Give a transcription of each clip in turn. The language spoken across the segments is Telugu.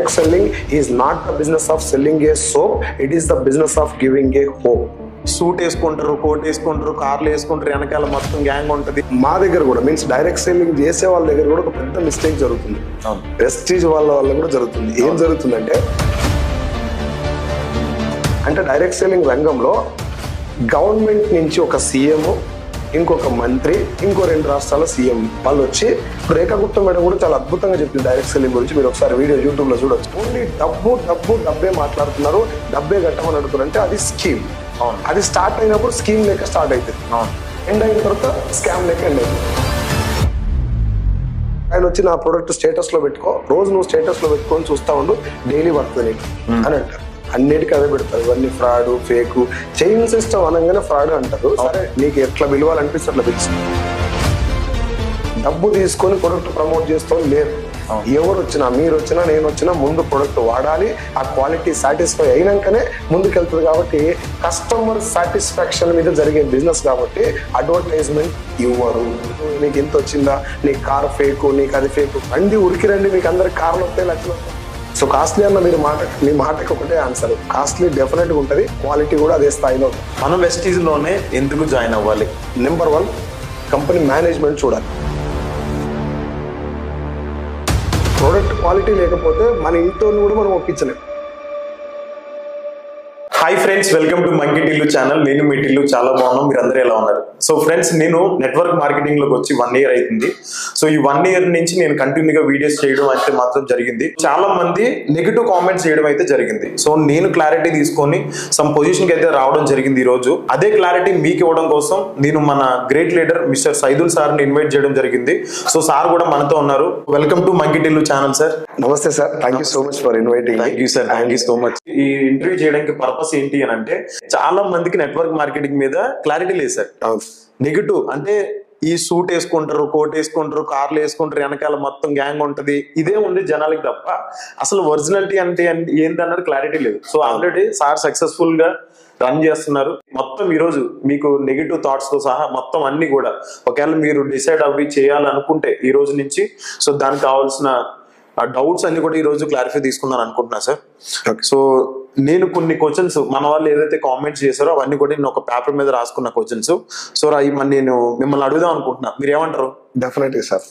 direct selling is not the business of selling a soap, it is the business of giving a hope. Suit వేసుకుంటారు, కోట్ వేసుకుంటారు, కార్లు వేసుకుంటారు, వెనకాల మొత్తం గ్యాంగ్ ఉంటుంది. మా దగ్గర కూడా మీన్స్ డైరెక్ట్ సెల్లింగ్ చేసే వాళ్ళ దగ్గర కూడా ఒక పెద్ద మిస్టేక్ జరుగుతుంది. ప్రెస్టీజ్ వాళ్ళ కూడా జరుగుతుంది. ఏం జరుగుతుందంటే డైరెక్ట్ సెల్లింగ్ రంగంలో గవర్నమెంట్ నుంచి ఒక సీఎం, ఇంకొక మంత్రి, ఇంకో 2 రాష్ట్రాల సీఎం వాళ్ళు వచ్చి రేఖా గుప్తా మేడం కూడా చాలా అద్భుతంగా చెప్పింది డైరెక్ట్ సెల్లింగ్ గురించి. మీరు ఒకసారి వీడియో యూట్యూబ్ లో చూడొచ్చు. ఓన్లీ డబ్బే మాట్లాడుతున్నారు, డబ్బే కట్టమని అడుగుతున్నారంటే అది స్కీమ్. అది స్టార్ట్ అయినప్పుడు స్కీమ్ లెక్క స్టార్ట్ అవుతుంది, ఎండ్ అయిన తర్వాత స్కామ్ లెక్క ఎండ్ అవుతుంది. ఆయన వచ్చి నా ప్రోడక్ట్ స్టేటస్ లో పెట్టుకో, రోజు నువ్వు స్టేటస్ లో పెట్టుకొని చూస్తా ఉండు, డైలీ పడుతుంది అని అంటారు. అన్నిటికీ అదే పెడతారు. ఇవన్నీ ఫ్రాడ్, ఫేక్. చైన్ సిస్టమ్ అనగానే ఫ్రాడ్ అంటారు. సరే, నీకు ఎట్లా విలువాలనిపిస్తే అట్లా పిలుస్తుంది. డబ్బు తీసుకొని ప్రొడక్ట్ ప్రమోట్ చేస్తాం లేదు. ఎవరు వచ్చినా, మీరు వచ్చినా, నేను వచ్చినా ముందు ప్రొడక్ట్ వాడాలి. ఆ క్వాలిటీ సాటిస్ఫై అయినాకనే ముందుకెళ్తుంది. కాబట్టి కస్టమర్ సాటిస్ఫాక్షన్ మీద జరిగే బిజినెస్ కాబట్టి అడ్వర్టైజ్మెంట్ ఇవ్వరు. నీకు ఇంత వచ్చిందా, నీకు కార్ ఫేక్, నీకు అది ఫేక్, రండి ఉరికిరండి, మీకు అందరికి కార్లు వస్తాయి, లక్షలు వస్తాయి. సో కాస్ట్లీ అన్న మీ మాటకి ఒకటే ఆన్సర్. కాస్ట్లీ డెఫినెట్ గా ఉంటుంది, క్వాలిటీ కూడా అదే స్థాయిలో ఉంటుంది. మనం వెస్టీజ్ లోనే ఎందుకు జాయిన్ అవ్వాలి? నెంబర్ 1, కంపెనీ మేనేజ్మెంట్ చూడాలి. ప్రోడక్ట్ క్వాలిటీ లేకపోతే మన ఇంట్లో కూడా మనం ఒప్పించలేం. Hi friends, welcome to monkey Tillu channel. నేను మీ టిల్లు, చాలా బాగున్నాం. మీరు అందరూ ఎలా ఉన్నారు? సో ఫ్రెండ్స్, నేను నెట్వర్క్ మార్కెటింగ్ లోకి వచ్చి 1 ఇయర్ అవుతుంది. సో ఈ 1 ఇయర్ నుంచి నేను కంటిన్యూగా వీడియోస్ చేయడం అయితే మాత్రం జరిగింది. చాలా మంది నెగిటివ్ కామెంట్స్ చేయడం అయితే జరిగింది. సో నేను క్లారిటీ తీసుకొని సమ్ పొజిషన్కి అయితే రావడం జరిగింది ఈ రోజు. అదే క్లారిటీ మీకు ఇవ్వడం కోసం నేను మన గ్రేట్ లీడర్ మిస్టర్ సైదుల్ సార్ని ఇన్వైట్ చేయడం జరిగింది. సో సార్ కూడా మనతో ఉన్నారు. Welcome to monkey Tillu channel sir. నమస్తే sir, thank you so much for inviting. Thank you sir, thank you so much. ఈ ఇంటర్వ్యూ చేయడానికి పర్పస్ ఏంటి అని అంటే, చాలా మందికి నెట్వర్క్ మార్కెటింగ్ మీద క్లారిటీ లేదు సార్. నెగిటివ్ అంటే ఈ సూట్ వేసుకుంటారు, కోట్ వేసుకుంటారు, కార్లు వేసుకుంటారు, వెనకాల మొత్తం గ్యాంగ్ ఉంటది, ఇదే ఉంది జనాలకి తప్ప అసలు ఒరిజినాలిటీ అంటే ఏంటన్నది క్లారిటీ లేదు. సో ఆల్రెడీ సార్ సక్సెస్ఫుల్ గా రన్ చేస్తున్నారు. మొత్తం ఈ రోజు మీకు నెగిటివ్ థాట్స్ తో సహా మొత్తం అన్ని కూడా ఒకవేళ మీరు డిసైడ్ అవి చేయాలనుకుంటే ఈ రోజు నుంచి, సో దానికి కావాల్సిన డౌట్స్ అన్ని కూడా ఈ రోజు క్లారిఫై తీసుకుందాం అనుకుంటున్నా సార్. సో నేను కొన్ని క్వశ్చన్స్ మన వాళ్ళు ఏదైతే కామెంట్స్ చేశారో అవన్నీ కూడా నేను ఒక పేపర్ మీద రాసుకున్న క్వశ్చన్స్. సో నేను మిమ్మల్ని అడుగుదాం అనుకుంటున్నా, మీరు ఏమంటారు? డెఫినెట్లీ సార్,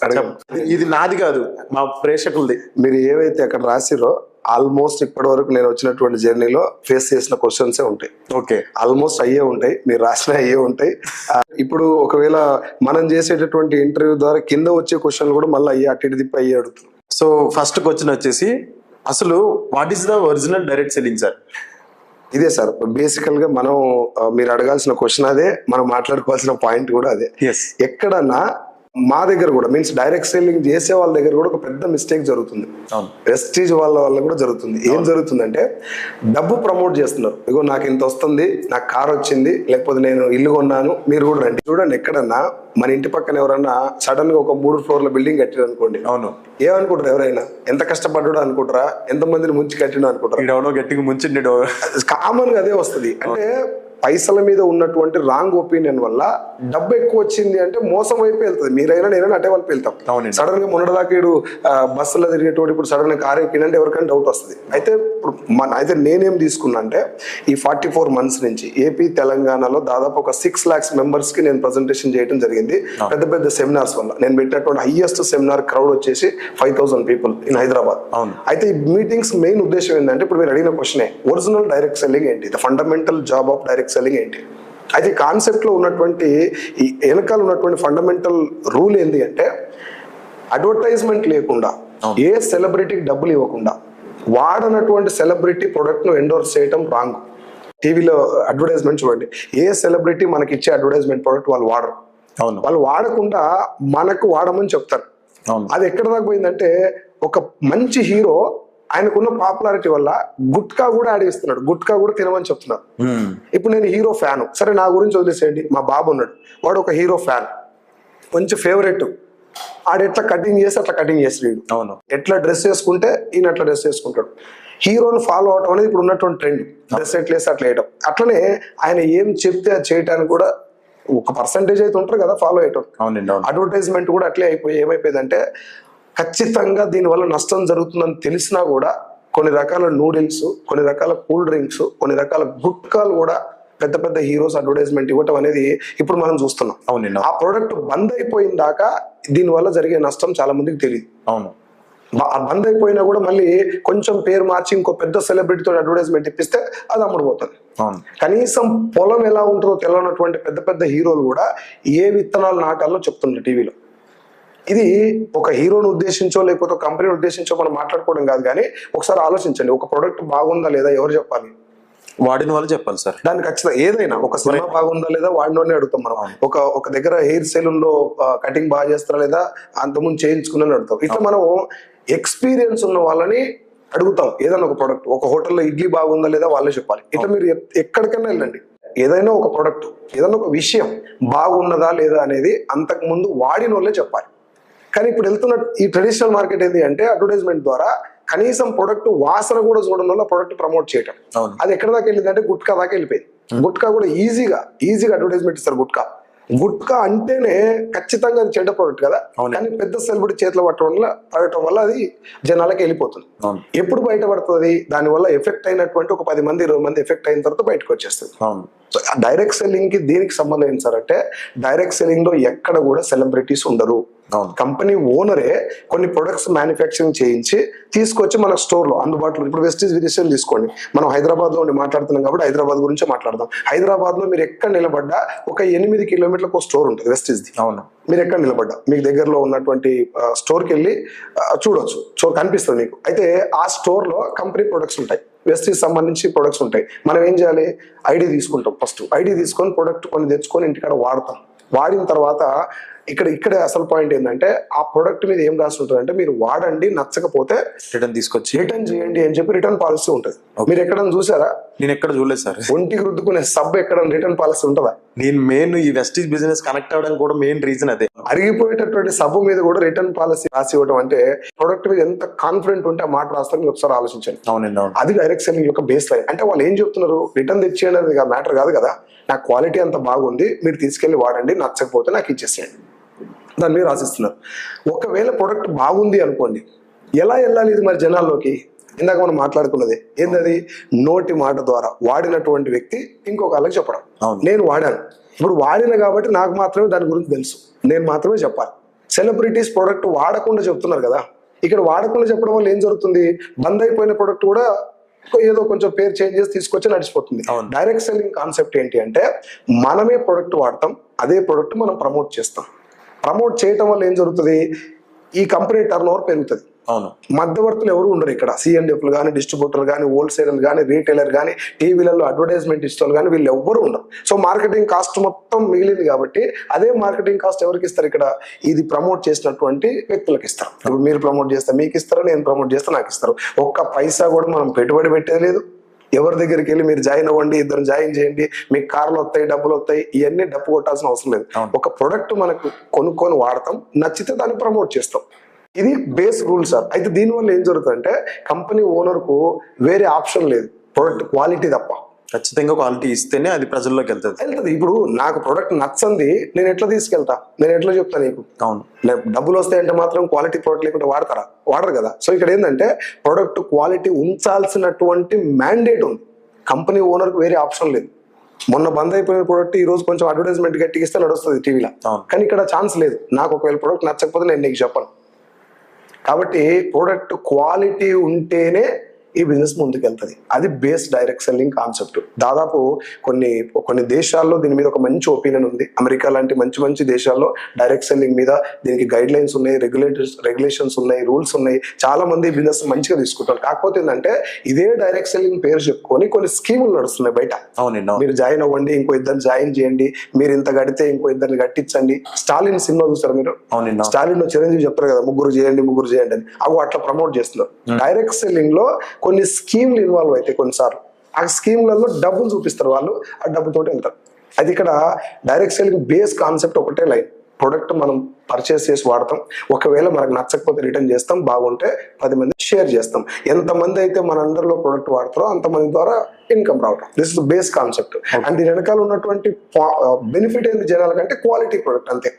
ఇది నాది కాదు, మా ప్రేక్షకులది. మీరు ఏవైతే అక్కడ రాసిరో ఆల్మోస్ట్ ఇప్పటి వరకు నేను వచ్చినటువంటి జర్నీలో ఫేస్ చేసిన క్వశ్చన్సే ఉంటాయి. ఓకే, ఆల్మోస్ట్ అయ్యే ఉంటాయి, మీరు రాసిన అయ్యే ఉంటాయి. ఇప్పుడు ఒకవేళ మనం చేసేటటువంటి ఇంటర్వ్యూ ద్వారా కింద వచ్చే క్వశ్చన్లు కూడా మళ్ళీ అయ్యే అటు ఇటు తిప్పి అయ్యే అడుగుతారు. సో ఫస్ట్ క్వశ్చన్ వచ్చేసి, అసలు what is the original direct selling sir? ఇదే సార్ బేసికల్ గా మనం మీరు అడగాల్సిన క్వశ్చన్ అదే, మనం మాట్లాడుకోవాల్సిన పాయింట్ కూడా అదే. ఎక్కడన్నా మా దగ్గర కూడా మీన్స్ డైరెక్ట్ సెల్లింగ్ చేసే వాళ్ళ దగ్గర కూడా ఒక పెద్ద మిస్టేక్ జరుగుతుంది. ప్రెస్టీజ్ వాళ్ళ కూడా జరుగుతుంది. ఏం జరుగుతుందంటే డబ్బు ప్రమోట్ చేస్తున్నారు. ఇగో నాకు ఇంత వస్తుంది, నాకు కార్ వచ్చింది, లేకపోతే నేను ఇల్లు కొన్నాను, మీరు కూడా రండి. చూడండి, ఎక్కడన్నా మన ఇంటి పక్కన ఎవరన్నా సడన్ గా ఒక 3 ఫ్లోర్ల బిల్డింగ్ కట్టారు అనుకోండి, అవును, ఏమనుకుంటారు? ఎవరైనా ఎంత కష్టపడ్డాడో అనుకుంటారా, ఎంత మందిని ముంచి కట్టినా అనుకుంటారు. గట్టిగా ముంచి కామన్ గా అదే వస్తుంది. అంటే పైసల మీద ఉన్నటువంటి రాంగ్ ఒపీనియన్ వల్ల డబ్బు ఎక్కువ వచ్చింది అంటే మోసం వైపు వెళ్తుంది. మీరైనా నేనైనా అటే వైపు వెళ్తాం. సడన్ గా మొన్నటిదాకా బస్సులో తిరిగేటోడు ఇప్పుడు సడన్ గా కారు ఎక్కినంటే ఎవరికైనా డౌట్ వస్తుంది. అయితే నేనేం తీసుకున్నా అంటే ఈ 44 మంత్స్ నుంచి ఏపీ తెలంగాణలో దాదాపు ఒక 6 lakhs మెంబర్స్ కి నేను ప్రజెంటేషన్ చేయడం జరిగింది. పెద్ద పెద్ద సెమినార్స్ వల్ల నేను పెట్టినటువంటి హైయెస్ట్ సెమినార్ క్రౌడ్ వచ్చేసి 5000 పీపుల్ ఇన్ హైదరాబాద్. అయితే ఈ మీటింగ్స్ మెయిన్ ఉద్దేశం ఏంటంటే, ఇప్పుడు మీరు అడిగిన క్వశ్చనే, ఒరిజినల్ డైరెక్ట్ సెల్లింగ్ ఏంటి, the fundamental job of direct selling ఏంటి. అయితే కాన్సెప్ట్ లో ఉన్నటువంటి ఈ వెనకాల ఉన్నటువంటి ఫండమెంటల్ రూల్ ఏంటి అంటే, అడ్వర్టైజ్మెంట్ లేకుండా, ఏ సెలబ్రిటీకి డబ్బులు ఇవ్వకుండా, వాడనటువంటి సెలబ్రిటీ ప్రొడక్ట్ ను ఎండోర్స్ చేయడం రాంగ్. టీవీలో అడ్వర్టైజ్మెంట్ చూడండి, ఏ సెలబ్రిటీ మనకి ఇచ్చే అడ్వర్టైజ్మెంట్ ప్రొడక్ట్ వాళ్ళు వాడరు. వాళ్ళు వాడకుండా మనకు వాడమని చెప్తారు. అది ఎక్కడ దాకా పోయిందంటే, ఒక మంచి హీరో ఆయనకున్న పాపులారిటీ వల్ల గుట్కా కూడా ఆడిస్తున్నాడు, గుట్కా కూడా తినమని చెప్తున్నారు. ఇప్పుడు నేను హీరో ఫ్యాన్, సరే నా గురించి వదిలేసేయండి, మా బాబు ఉన్నాడు, వాడు ఒక హీరో ఫ్యాన్, కొంచెం ఫేవరెట్, ఆడు ఎట్లా కటింగ్ చేసి అట్లా కటింగ్ చేస్తాడు, అవును, ఎట్లా డ్రెస్ వేసుకుంటే ఈయన అట్లా డ్రెస్ వేసుకుంటాడు. హీరోని ఫాలో అవటం అనేది ఇప్పుడు ఉన్నటువంటి ట్రెండ్, డ్రెస్ ఎట్లా వేసి అట్లా వేయటం. అట్లనే ఆయన ఏం చెప్తే అది చేయటానికి కూడా ఒక పర్సంటేజ్ అయితే ఉంటారు కదా ఫాలో అయ్యటం. అడ్వర్టైజ్మెంట్ కూడా అట్లే అయిపోయి ఏమైపోయిందంటే, ఖచ్చితంగా దీనివల్ల నష్టం జరుగుతుందని తెలిసినా కూడా కొన్ని రకాల నూడిల్స్, కొన్ని రకాల కూల్ డ్రింక్స్, కొన్ని రకాల గుట్కాలు కూడా పెద్ద పెద్ద హీరోస్ అడ్వర్టైజ్మెంట్ ఇవ్వటం అనేది ఇప్పుడు మనం చూస్తున్నాం. అవునండి. ఆ ప్రోడక్ట్ బంద్ అయిపోయిన దాకా దీనివల్ల జరిగే నష్టం చాలా మందికి తెలియదు. అవును. బంద్ అయిపోయినా కూడా మళ్ళీ కొంచెం పేరు మార్చి ఇంకో పెద్ద సెలబ్రిటీతో అడ్వర్టైజ్మెంట్ ఇప్పిస్తే అది అమ్ముడుపోతుంది. అవును. కనీసం పొలం ఎలా ఉంటుందో తెలియనటువంటి పెద్ద పెద్ద హీరోలు కూడా ఏ విత్తనాలు నాటాలో చెప్తుండ్రు టీవీలో. ఇది ఒక హీరోని ఉద్దేశించో లేకపోతే ఒక కంపెనీని ఉద్దేశించో మనం మాట్లాడుకోవడం కాదు, కానీ ఒకసారి ఆలోచించండి, ఒక ప్రోడక్ట్ బాగుందా లేదా ఎవరు చెప్పాలి? వాడిన వాళ్ళు చెప్పాలి సార్. దాన్ని ఖచ్చితంగా ఏదైనా ఒక సినిమా బాగుందా లేదా వాడినోనే అడుగుతాం మనం. ఒక దగ్గర హెయిర్ సెలూన్ లో కటింగ్ బాగా చేస్తారా లేదా అంతకుముందు చేయించుకుని అడుగుతాం. ఇట్లా మనం ఎక్స్పీరియన్స్ ఉన్న వాళ్ళని అడుగుతాం. ఏదైనా ఒక ప్రోడక్ట్, ఒక హోటల్లో ఇడ్లీ బాగుందా లేదా వాళ్ళే చెప్పాలి. ఇట్లా మీరు ఎక్కడికైనా వెళ్ళండి, ఏదైనా ఒక ప్రోడక్ట్, ఏదైనా ఒక విషయం బాగున్నదా లేదా అనేది అంతకు ముందు వాడిన వాళ్ళే చెప్పాలి. కానీ ఇప్పుడు వెళ్తున్న ఈ ట్రెడిషనల్ మార్కెట్ ఏంటి అంటే అడ్వర్టైజ్మెంట్ ద్వారా కనీసం ప్రొడక్ట్ వాసన కూడా చూడడం వల్ల ప్రొడక్ట్ ప్రమోట్ చేయటం. అది ఎక్కడ దాకా వెళ్ళింది అంటే గుట్కా దాకా వెళ్ళిపోయింది. గుట్కా కూడా ఈజీగా అడ్వర్టైజ్మెంట్ ఇస్తారు. గుట్కా అంటేనే ఖచ్చితంగా అది చెడ్డ ప్రోడక్ట్ కదా, కానీ పెద్ద సెలబ్రిటీ చేతిలో పడటం వల్ల అది జనాలకి వెళ్ళిపోతుంది. ఎప్పుడు బయటపడుతుంది? దానివల్ల ఎఫెక్ట్ అయినటువంటి ఒక 10 మంది 20 మంది ఎఫెక్ట్ అయిన తర్వాత బయటకు వచ్చేస్తుంది. సో డైరెక్ట్ సెల్లింగ్ కి దీనికి సంబంధం ఏంటి సార్ అంటే, డైరెక్ట్ సెల్లింగ్ లో ఎక్కడ కూడా సెలబ్రిటీస్ ఉండరు. కంపెనీ ఓనరే కొన్ని ప్రొడక్ట్స్ మ్యానుఫ్యాక్చరింగ్ చేయించి తీసుకొచ్చి మన స్టోర్ లో అందుబాటులో. ఇప్పుడు వెస్టీజ్ విదేశం తీసుకోండి, మనం హైదరాబాద్ లో మాట్లాడుతున్నాం కాబట్టి హైదరాబాద్ గురించి మాట్లాడదాం. హైదరాబాద్ లో మీరు ఎక్కడ నిలబడ్డా ఒక 8 కిలోమీటర్లకు స్టోర్ ఉంటుంది వెస్టీజ్ ది. అవును, మీరు ఎక్కడ నిలబడ్డా మీకు దగ్గరలో ఉన్నటువంటి స్టోర్కి వెళ్ళి చూడొచ్చు, కనిపిస్తుంది మీకు. అయితే ఆ స్టోర్ లో కంపెనీ ప్రొడక్ట్స్ ఉంటాయి, వెస్టీజ్ సంబంధించి ప్రొడక్ట్స్ ఉంటాయి. మనం ఏం చేయాలి? ఐడి తీసుకుంటాం. ఫస్ట్ ఐడి తీసుకొని ప్రొడక్ట్ కొన్ని తెచ్చుకొని ఇంటికాడ వాడతాం. వాడిన తర్వాత ఇక్కడే అసలు పాయింట్ ఏంటంటే, ఆ ప్రొడక్ట్ మీద ఏం రాసి ఉంటుంది అంటే, మీరు వాడండి, నచ్చకపోతే రిటర్న్ చేయండి అని చెప్పి రిటర్న్ పాలసీ ఉంటుంది. మీరు ఎక్కడైనా చూసారా? నేను ఎక్కడ చూడలేదు సార్. ఒంటికి రుద్దుకునే సబ్బు ఎక్కడ రిటర్న్ పాలసీ ఉంటుందా? నేను మెయిన్ ఈ వెస్టీజ్ బిజినెస్ కనెక్ట్ అవ్వడానికి కూడా మెయిన్ రీజన్ అదే. అరిగిపోయేటటువంటి సబ్బు మీద కూడా రిటర్న్ పాలసీ రాసి ఇవ్వడం అంటే, ప్రొడక్ట్ మీద ఎంత కాన్ఫిడెంట్ ఉంటే ఆ మాట రాస్తారు మీరు ఒకసారి ఆలోచించండి. అవునండి. అది డైరెక్ట్ సెల్లింగ్ యొక్క బేస్ లైన్. అంటే వాళ్ళు ఏం చెప్తున్నారు? రిటర్న్ తెచ్చేయండి అనేది మ్యాటర్ కాదు కదా, నాకు క్వాలిటీ అంత బాగుంది, మీరు తీసుకెళ్లి వాడండి, నచ్చకపోతే నాకు ఇచ్చేసేయండి, దాని మీద రాసిస్తున్నారు. ఒకవేళ ప్రొడక్ట్ బాగుంది అనుకోండి, ఎలా వెళ్ళాలి ఇది మరి జనాల్లోకి? ఇందాక మనం మాట్లాడుకున్నది ఏంటది? నోటి మాట ద్వారా వాడినటువంటి వ్యక్తి ఇంకొక వాళ్ళకి చెప్పడం. నేను వాడాను, ఇప్పుడు వాడిన కాబట్టి నాకు మాత్రమే దాని గురించి తెలుసు, నేను మాత్రమే చెప్పాలి. సెలబ్రిటీస్ ప్రొడక్ట్ వాడకుండా చెప్తున్నారు కదా, ఇక్కడ వాడకుండా చెప్పడం వల్ల ఏం జరుగుతుంది? బంద్ అయిపోయిన ప్రొడక్ట్ కూడా ఏదో కొంచెం పేరు చేంజ్ చేసి తీసుకొచ్చి నడిచిపోతుంది. డైరెక్ట్ సెల్లింగ్ కాన్సెప్ట్ ఏంటి అంటే, మనమే ప్రొడక్ట్ వాడతాం, అదే ప్రొడక్ట్ మనం ప్రమోట్ చేస్తాం. ప్రమోట్ చేయటం వల్ల ఏం జరుగుతుంది? ఈ కంపెనీ టర్న్ ఓవర్ పెరుగుతుంది. అవును, మధ్యవర్తులు ఎవరు ఉండరు ఇక్కడ. సిఎండిఎఫ్లు కానీ, డిస్ట్రిబ్యూటర్ కానీ, హోల్సేలర్ కానీ, రీటైలర్ కానీ, టీవీలలో అడ్వర్టైజ్మెంట్ ఇస్తారు కానీ, వీళ్ళు ఎవ్వరు ఉండరు. సో మార్కెటింగ్ కాస్ట్ మొత్తం మిగిలింది కాబట్టి అదే మార్కెటింగ్ కాస్ట్ ఎవరికి ఇస్తారు? ఇక్కడ ఇది ప్రమోట్ చేసినటువంటి వ్యక్తులకు ఇస్తారు. ఇప్పుడు మీరు ప్రమోట్ చేస్తే మీకు ఇస్తారు, నేను ప్రమోట్ చేస్తే నాకు ఇస్తారు. ఒక్క పైసా కూడా మనం పెట్టుబడి పెట్టేది లేదు. ఎవరి దగ్గరికి వెళ్ళి మీరు జాయిన్ అవ్వండి, ఇద్దరు జాయిన్ చేయండి, మీకు కార్లు వస్తాయి, డబ్బులు వస్తాయి, ఇవన్నీ డబ్బు కొట్టాల్సిన అవసరం లేదు. ఒక ప్రొడక్ట్ మనకు కొనుక్కొని వాడతాం, నచ్చితే దాన్ని ప్రమోట్ చేస్తాం. ఇది బేస్ రూల్ సార్. అయితే దీనివల్ల ఏం జరుగుతుందంటే, కంపెనీ ఓనర్ కు వేరే ఆప్షన్ లేదు, ప్రొడక్ట్ క్వాలిటీ తప్ప. ఖచ్చితంగా క్వాలిటీ ఇస్తేనే అది ప్రజల్లోకి వెళ్తుంది. ఇప్పుడు నాకు ప్రొడక్ట్ నచ్చంది, నేను ఎట్లా తీసుకెళ్తా? నేను ఎట్లా చెప్తా నీకు? అవును, డబ్బులు వస్తాయంటే మాత్రం క్వాలిటీ ప్రొడక్ట్ లేకుండా వాడరు కదా. సో ఇక్కడ ఏంటంటే, ప్రొడక్ట్ క్వాలిటీ ఉంచాల్సినటువంటి మ్యాండేట్ ఉంది, కంపెనీ ఓనర్ కు వేరే ఆప్షన్ లేదు. మొన్న బంద్ అయిపోయిన ప్రొడక్ట్ ఈ రోజు కొంచెం అడ్వర్టైజ్మెంట్ గట్టిగిస్తే నడుస్తుంది టీవీలో, కానీ ఇక్కడ ఛాన్స్ లేదు. నాకు ఒకవేళ ప్రొడక్ట్ నచ్చకపోతే నేను నీకు చెప్పను. కాబట్టి ప్రొడక్ట్ క్వాలిటీ ఉంటేనే ఈ బిజినెస్ ముందుకెళ్తుంది. అది బేస్ డైరెక్ట్ సెల్లింగ్ కాన్సెప్ట్. దాదాపు కొన్ని దేశాల్లో దీని మీద ఒక మంచి ఒపీనియన్ ఉంది. అమెరికా లాంటి మంచి దేశాల్లో డైరెక్ట్ సెల్లింగ్ మీద దీనికి గైడ్ లైన్స్ ఉన్నాయి, రెగ్యులేషన్స్ ఉన్నాయి, రూల్స్ ఉన్నాయి. చాలా మంది బిజినెస్ మంచిగా తీసుకుంటారు. కాకపోతే ఏంటంటే, ఇదే డైరెక్ట్ సెల్లింగ్ పేరు చెప్పుకొని కొన్ని స్కీములు నడుస్తున్నాయి బయట. మీరు జాయిన్ అవ్వండి, ఇంకో ఇద్దరు జాయిన్ చేయండి, మీరు ఇంత కడితే ఇంకో ఇద్దరిని కట్టించండి. స్టాలిన్ సినిమా చూస్తారు మీరు? స్టాలిన్ చిరంజీవి చెప్తారు కదా, ముగ్గురు చేయండి అని. అవి అట్లా ప్రమోట్ చేస్తున్నారు. డైరెక్ట్ సెల్లింగ్ లో కొన్ని స్కీమ్లు ఇన్వాల్వ్ అయితే కొన్నిసార్లు ఆ స్కీమ్లలో డబ్బులు చూపిస్తారు వాళ్ళు, ఆ డబ్బుతో వెళ్తారు. అది ఇక్కడ డైరెక్ట్ సెల్లింగ్ బేస్ కాన్సెప్ట్ ఒకటే లైన్. ప్రొడక్ట్ మనం పర్చేస్ చేసి వాడతాం, ఒకవేళ మనకు నచ్చకపోతే రిటర్న్ చేస్తాం, బాగుంటే 10 మంది షేర్ చేస్తాం. ఎంతమంది అయితే మన అందరిలో ప్రొడక్ట్ వాడతారో అంతమంది ద్వారా ఇన్కమ్ రావటం. This is base concept. And దీని వెనకాల ఉన్నటువంటి బెనిఫిట్ ఏంటి జనాలకంటే, క్వాలిటీ ప్రొడక్ట్ అంతే.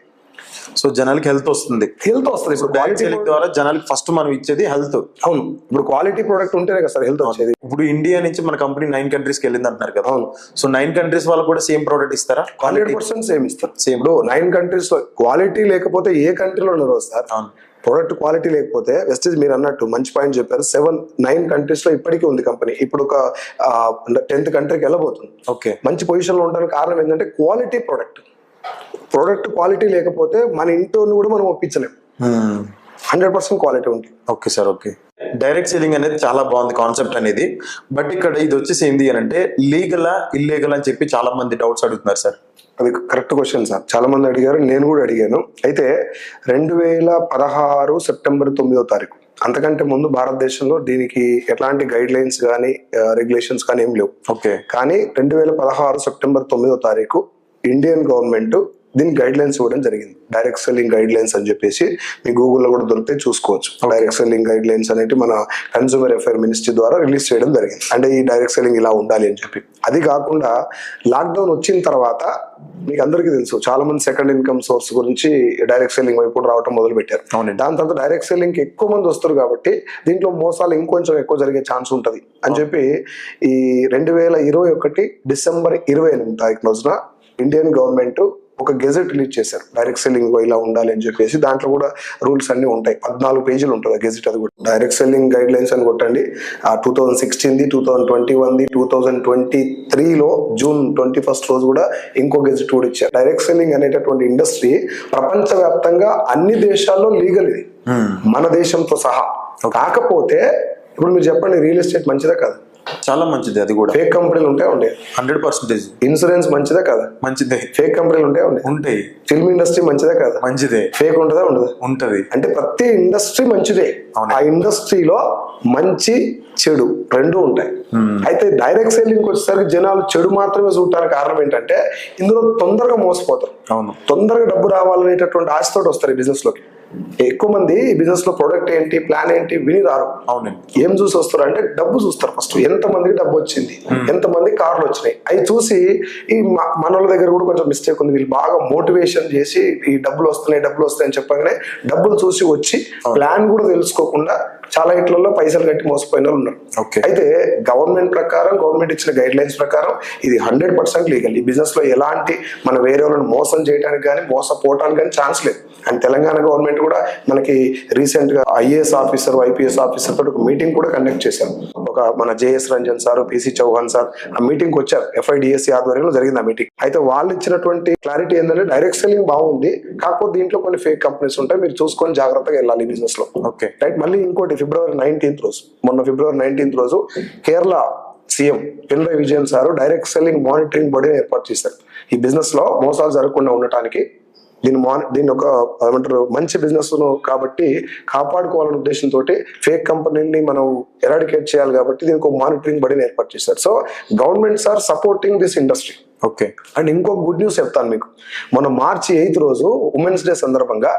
సో జనాలకి హెల్త్ వస్తుంది. ఇప్పుడు డైరెక్ట్ సెల్లింగ్ ద్వారా జనాలకి ఫస్ట్ మనం ఇచ్చేది హెల్త్. అవును, ఇప్పుడు క్వాలిటీ ప్రొడక్ట్ ఉంటేనే కదా సార్ హెల్త్ వచ్చేది. ఇప్పుడు ఇండియా నుంచి మన కంపెనీ 9 కంట్రీస్కి వెళ్ళింది అంటున్నారు కదా. అవును. సో 9 కంట్రీస్ వాళ్ళకి కూడా సేమ్ ప్రోడక్ట్ ఇస్తారా? 100% సేమ్ ఇస్తారు. ఇప్పుడు 9 కంట్రీస్ లో క్వాలిటీ లేకపోతే ఏ కంట్రీలో ఉన్నారు సార్? అవును. ప్రొడక్ట్ క్వాలిటీ లేకపోతే వెస్టేజ్ మీరు అన్నట్టు మంచి పాయింట్ చెప్పారు. 9 కంట్రీస్ లో ఇప్పటికీ ఉంది కంపెనీ. ఇప్పుడు ఒక 10th కంట్రీకి వెళ్ళబోతుంది. ఓకే. మంచి పొజిషన్ లో ఉండడానికి కారణం ఏంటంటే క్వాలిటీ ప్రొడక్ట్ క్వాలిటీ లేకపోతే మన ఇంట్లో కూడా మనం ఒప్పించలేం. 100% క్వాలిటీ ఉంటుంది. Okay sir. Okay. Direct selling అనేది చాలా బాగుంది కాన్సెప్ట్ అనేది. బట్ ఇక్కడ ఇది వచ్చేసి ఏంది అని అంటే లీగలా ఇల్లీగల్ అని చెప్పి చాలా మంది డౌట్స్ అడుగుతున్నారు సార్. అది కరెక్ట్ క్వశ్చన్ సార్. చాలా మంది అడిగారు, నేను కూడా అడిగాను. అయితే 2016 సెప్టెంబర్ 9వ తారీఖు, అంతకంటే ముందు భారతదేశంలో దీనికి ఎట్లాంటి గైడ్ లైన్స్ కానీ రెగ్యులేషన్స్ కానీ ఏం లేవు. ఓకే. కానీ 2016 సెప్టెంబర్ 9వ తారీఖు ఇండియన్ గవర్నమెంట్ దీనికి గైడ్ లైన్స్ ఇవ్వడం జరిగింది. డైరెక్ట్ సెల్లింగ్ గైడ్ లైన్స్ అని చెప్పేసి మీ గూగుల్లో కూడా దొరికితే చూసుకోవచ్చు. డైరెక్ట్ సెల్లింగ్ గైడ్ లైన్స్ అనేవి మన కన్స్యూమర్ అఫైర్ మినిస్ట్రీ ద్వారా రిలీజ్ చేయడం జరిగింది. అంటే ఈ డైరెక్ట్ సెల్లింగ్ ఇలా ఉండాలి అని చెప్పి. అది కాకుండా లాక్డౌన్ వచ్చిన తర్వాత మీకు అందరికీ తెలుసు, చాలా మంది సెకండ్ ఇన్కమ్ సోర్స్ గురించి డైరెక్ట్ సెల్లింగ్ వైపు రావడం మొదలు పెట్టారు. దాని తర్వాత డైరెక్ట్ సెల్లింగ్ కి ఎక్కువ మంది వస్తారు కాబట్టి దీంట్లో మోసాలు ఇంకొంచెం ఎక్కువ జరిగే ఛాన్స్ ఉంటది అని చెప్పి ఈ 2021 డిసెంబర్ 28వ తారీఖు రోజున ఇండియన్ గవర్నమెంట్ ఒక గెజెట్ రిలీజ్ చేశారు. డైరెక్ట్ సెల్లింగ్ ఇలా ఉండాలి అని చెప్పేసి. దాంట్లో కూడా రూల్స్ అన్ని ఉంటాయి. 14 పేజీలు ఉంటుంది ఆ గెజెట్. అది కూడా డైరెక్ట్ సెల్లింగ్ గైడ్ లైన్స్ అని కొట్టండి. 2016, 2021, 2023లో June 21 రోజు కూడా ఇంకో గెజెట్ కూడా ఇచ్చారు. డైరెక్ట్ సెల్లింగ్ అనేటటువంటి ఇండస్ట్రీ ప్రపంచవ్యాప్తంగా అన్ని దేశాల్లో లీగల్ ఇది, మన దేశంతో సహా. కాకపోతే ఇప్పుడు మీరు చెప్పండి, రియల్ ఎస్టేట్ మంచిదా కాదు? చాలా మంచిది. అది కూడా ఫేక్ కంపెనీలు ఉంటాయి. 100%. ఇన్సూరెన్స్ మంచిదా కదా? మంచిదే. ఫేక్ కంపెనీలు ఉంటాయి. ఫిల్మ్ ఇండస్ట్రీ మంచిదా కదా? మంచిదే. ఫేక్ ఉంటుందా? ఉంటది. అంటే ప్రతి ఇండస్ట్రీ మంచిదే. ఆ ఇండస్ట్రీలో మంచి చెడు రెండు ఉంటాయి. అయితే డైరెక్ట్ సెల్లింగ్ వచ్చేసరికి జనాలు చెడు మాత్రమే చూడటానికి కారణం ఏంటంటే ఇందులో తొందరగా మోసపోతారు. అవును. తొందరగా డబ్బు రావాలనేటటువంటి ఆశతోటి వస్తారు ఈ బిజినెస్ లోకి. ఎక్కువ మంది ఈ బిజినెస్ లో ప్రొడక్ట్ ఏంటి, ప్లాన్ ఏంటి విని రారు. అవునండి. ఏం చూసి వస్తారు అంటే డబ్బు చూస్తారు. ఫస్ట్ ఎంత మందికి డబ్బు వచ్చింది, ఎంత మంది కార్లు వచ్చినాయి, అవి చూసి ఈ మనోళ్ళ దగ్గర కూడా కొంచెం మిస్టేక్ ఉంది. వీళ్ళు బాగా మోటివేషన్ చేసి ఈ డబ్బులు వస్తున్నాయి అని చెప్పగానే డబ్బులు చూసి వచ్చి ప్లాన్ కూడా తెలుసుకోకుండా చాలా ఇట్లలో పైసలు కట్టి మోసపోయిన వాళ్ళు ఉన్నారు. అయితే గవర్నమెంట్ ఇచ్చిన గైడ్ లైన్స్ ప్రకారం ఇది 100% లీగల్. ఈ బిజినెస్ లో ఎలాంటి మన వేరే వాళ్ళని మోసం చేయడానికి కానీ మోసపోవటానికి కానీ ఛాన్స్ లేదు. అండ్ తెలంగాణ గవర్నమెంట్ కూడా మనకి రీసెంట్ గా IAS ఆఫీసర్, IPS ఆఫీసర్ తోటి ఒక మీటింగ్ కూడా కండక్ట్ చేశారు. ఒక మన JS Ranjan sir, PC Chauhan sir ఆ మీటింగ్ కి వచ్చారు. FIDSC ఆధ్వర్యంలో జరిగింది ఆ మీటింగ్. అయితే వాళ్ళు ఇచ్చినటువంటి క్లారిటీ ఏంటంటే డైరెక్ట్ సెల్లింగ్ బాగుంది, కాకపోతే దీంట్లో కొన్ని ఫేక్ కంపెనీస్ ఉంటాయి, మీరు చూసుకొని జాగ్రత్తగా వెళ్ళాలి ఈ బిజినెస్ లో. రైట్. మళ్ళీ ఇంకోటి ఫిబ్రవరి 19th రోజు, మొన్న ఫిబ్రవరి 19th రోజు Kerala CM Pinarayi Vijayan sir direct selling monitoring బాడీని ఏర్పాటు చేశారు. ఈ బిజినెస్ లో మోసాలు జరగకుండా ఉండటానికి దీన్ని ఒక ఏమంటారు మంచి బిజినెస్ కాబట్టి కాపాడుకోవాలనే ఉద్దేశంతో ఫేక్ కంపెనీని మనం ఎరాడికేట్ చేయాలి కాబట్టి దీనికి ఒక మానిటరింగ్ బాడీని ఏర్పాటు చేశారు. So governments are supporting this industry. Okay. And ఇంకొక గుడ్ న్యూస్ చెప్తాను మీకు. మొన్న March 8th రోజు ఉమెన్స్ డే సందర్భంగా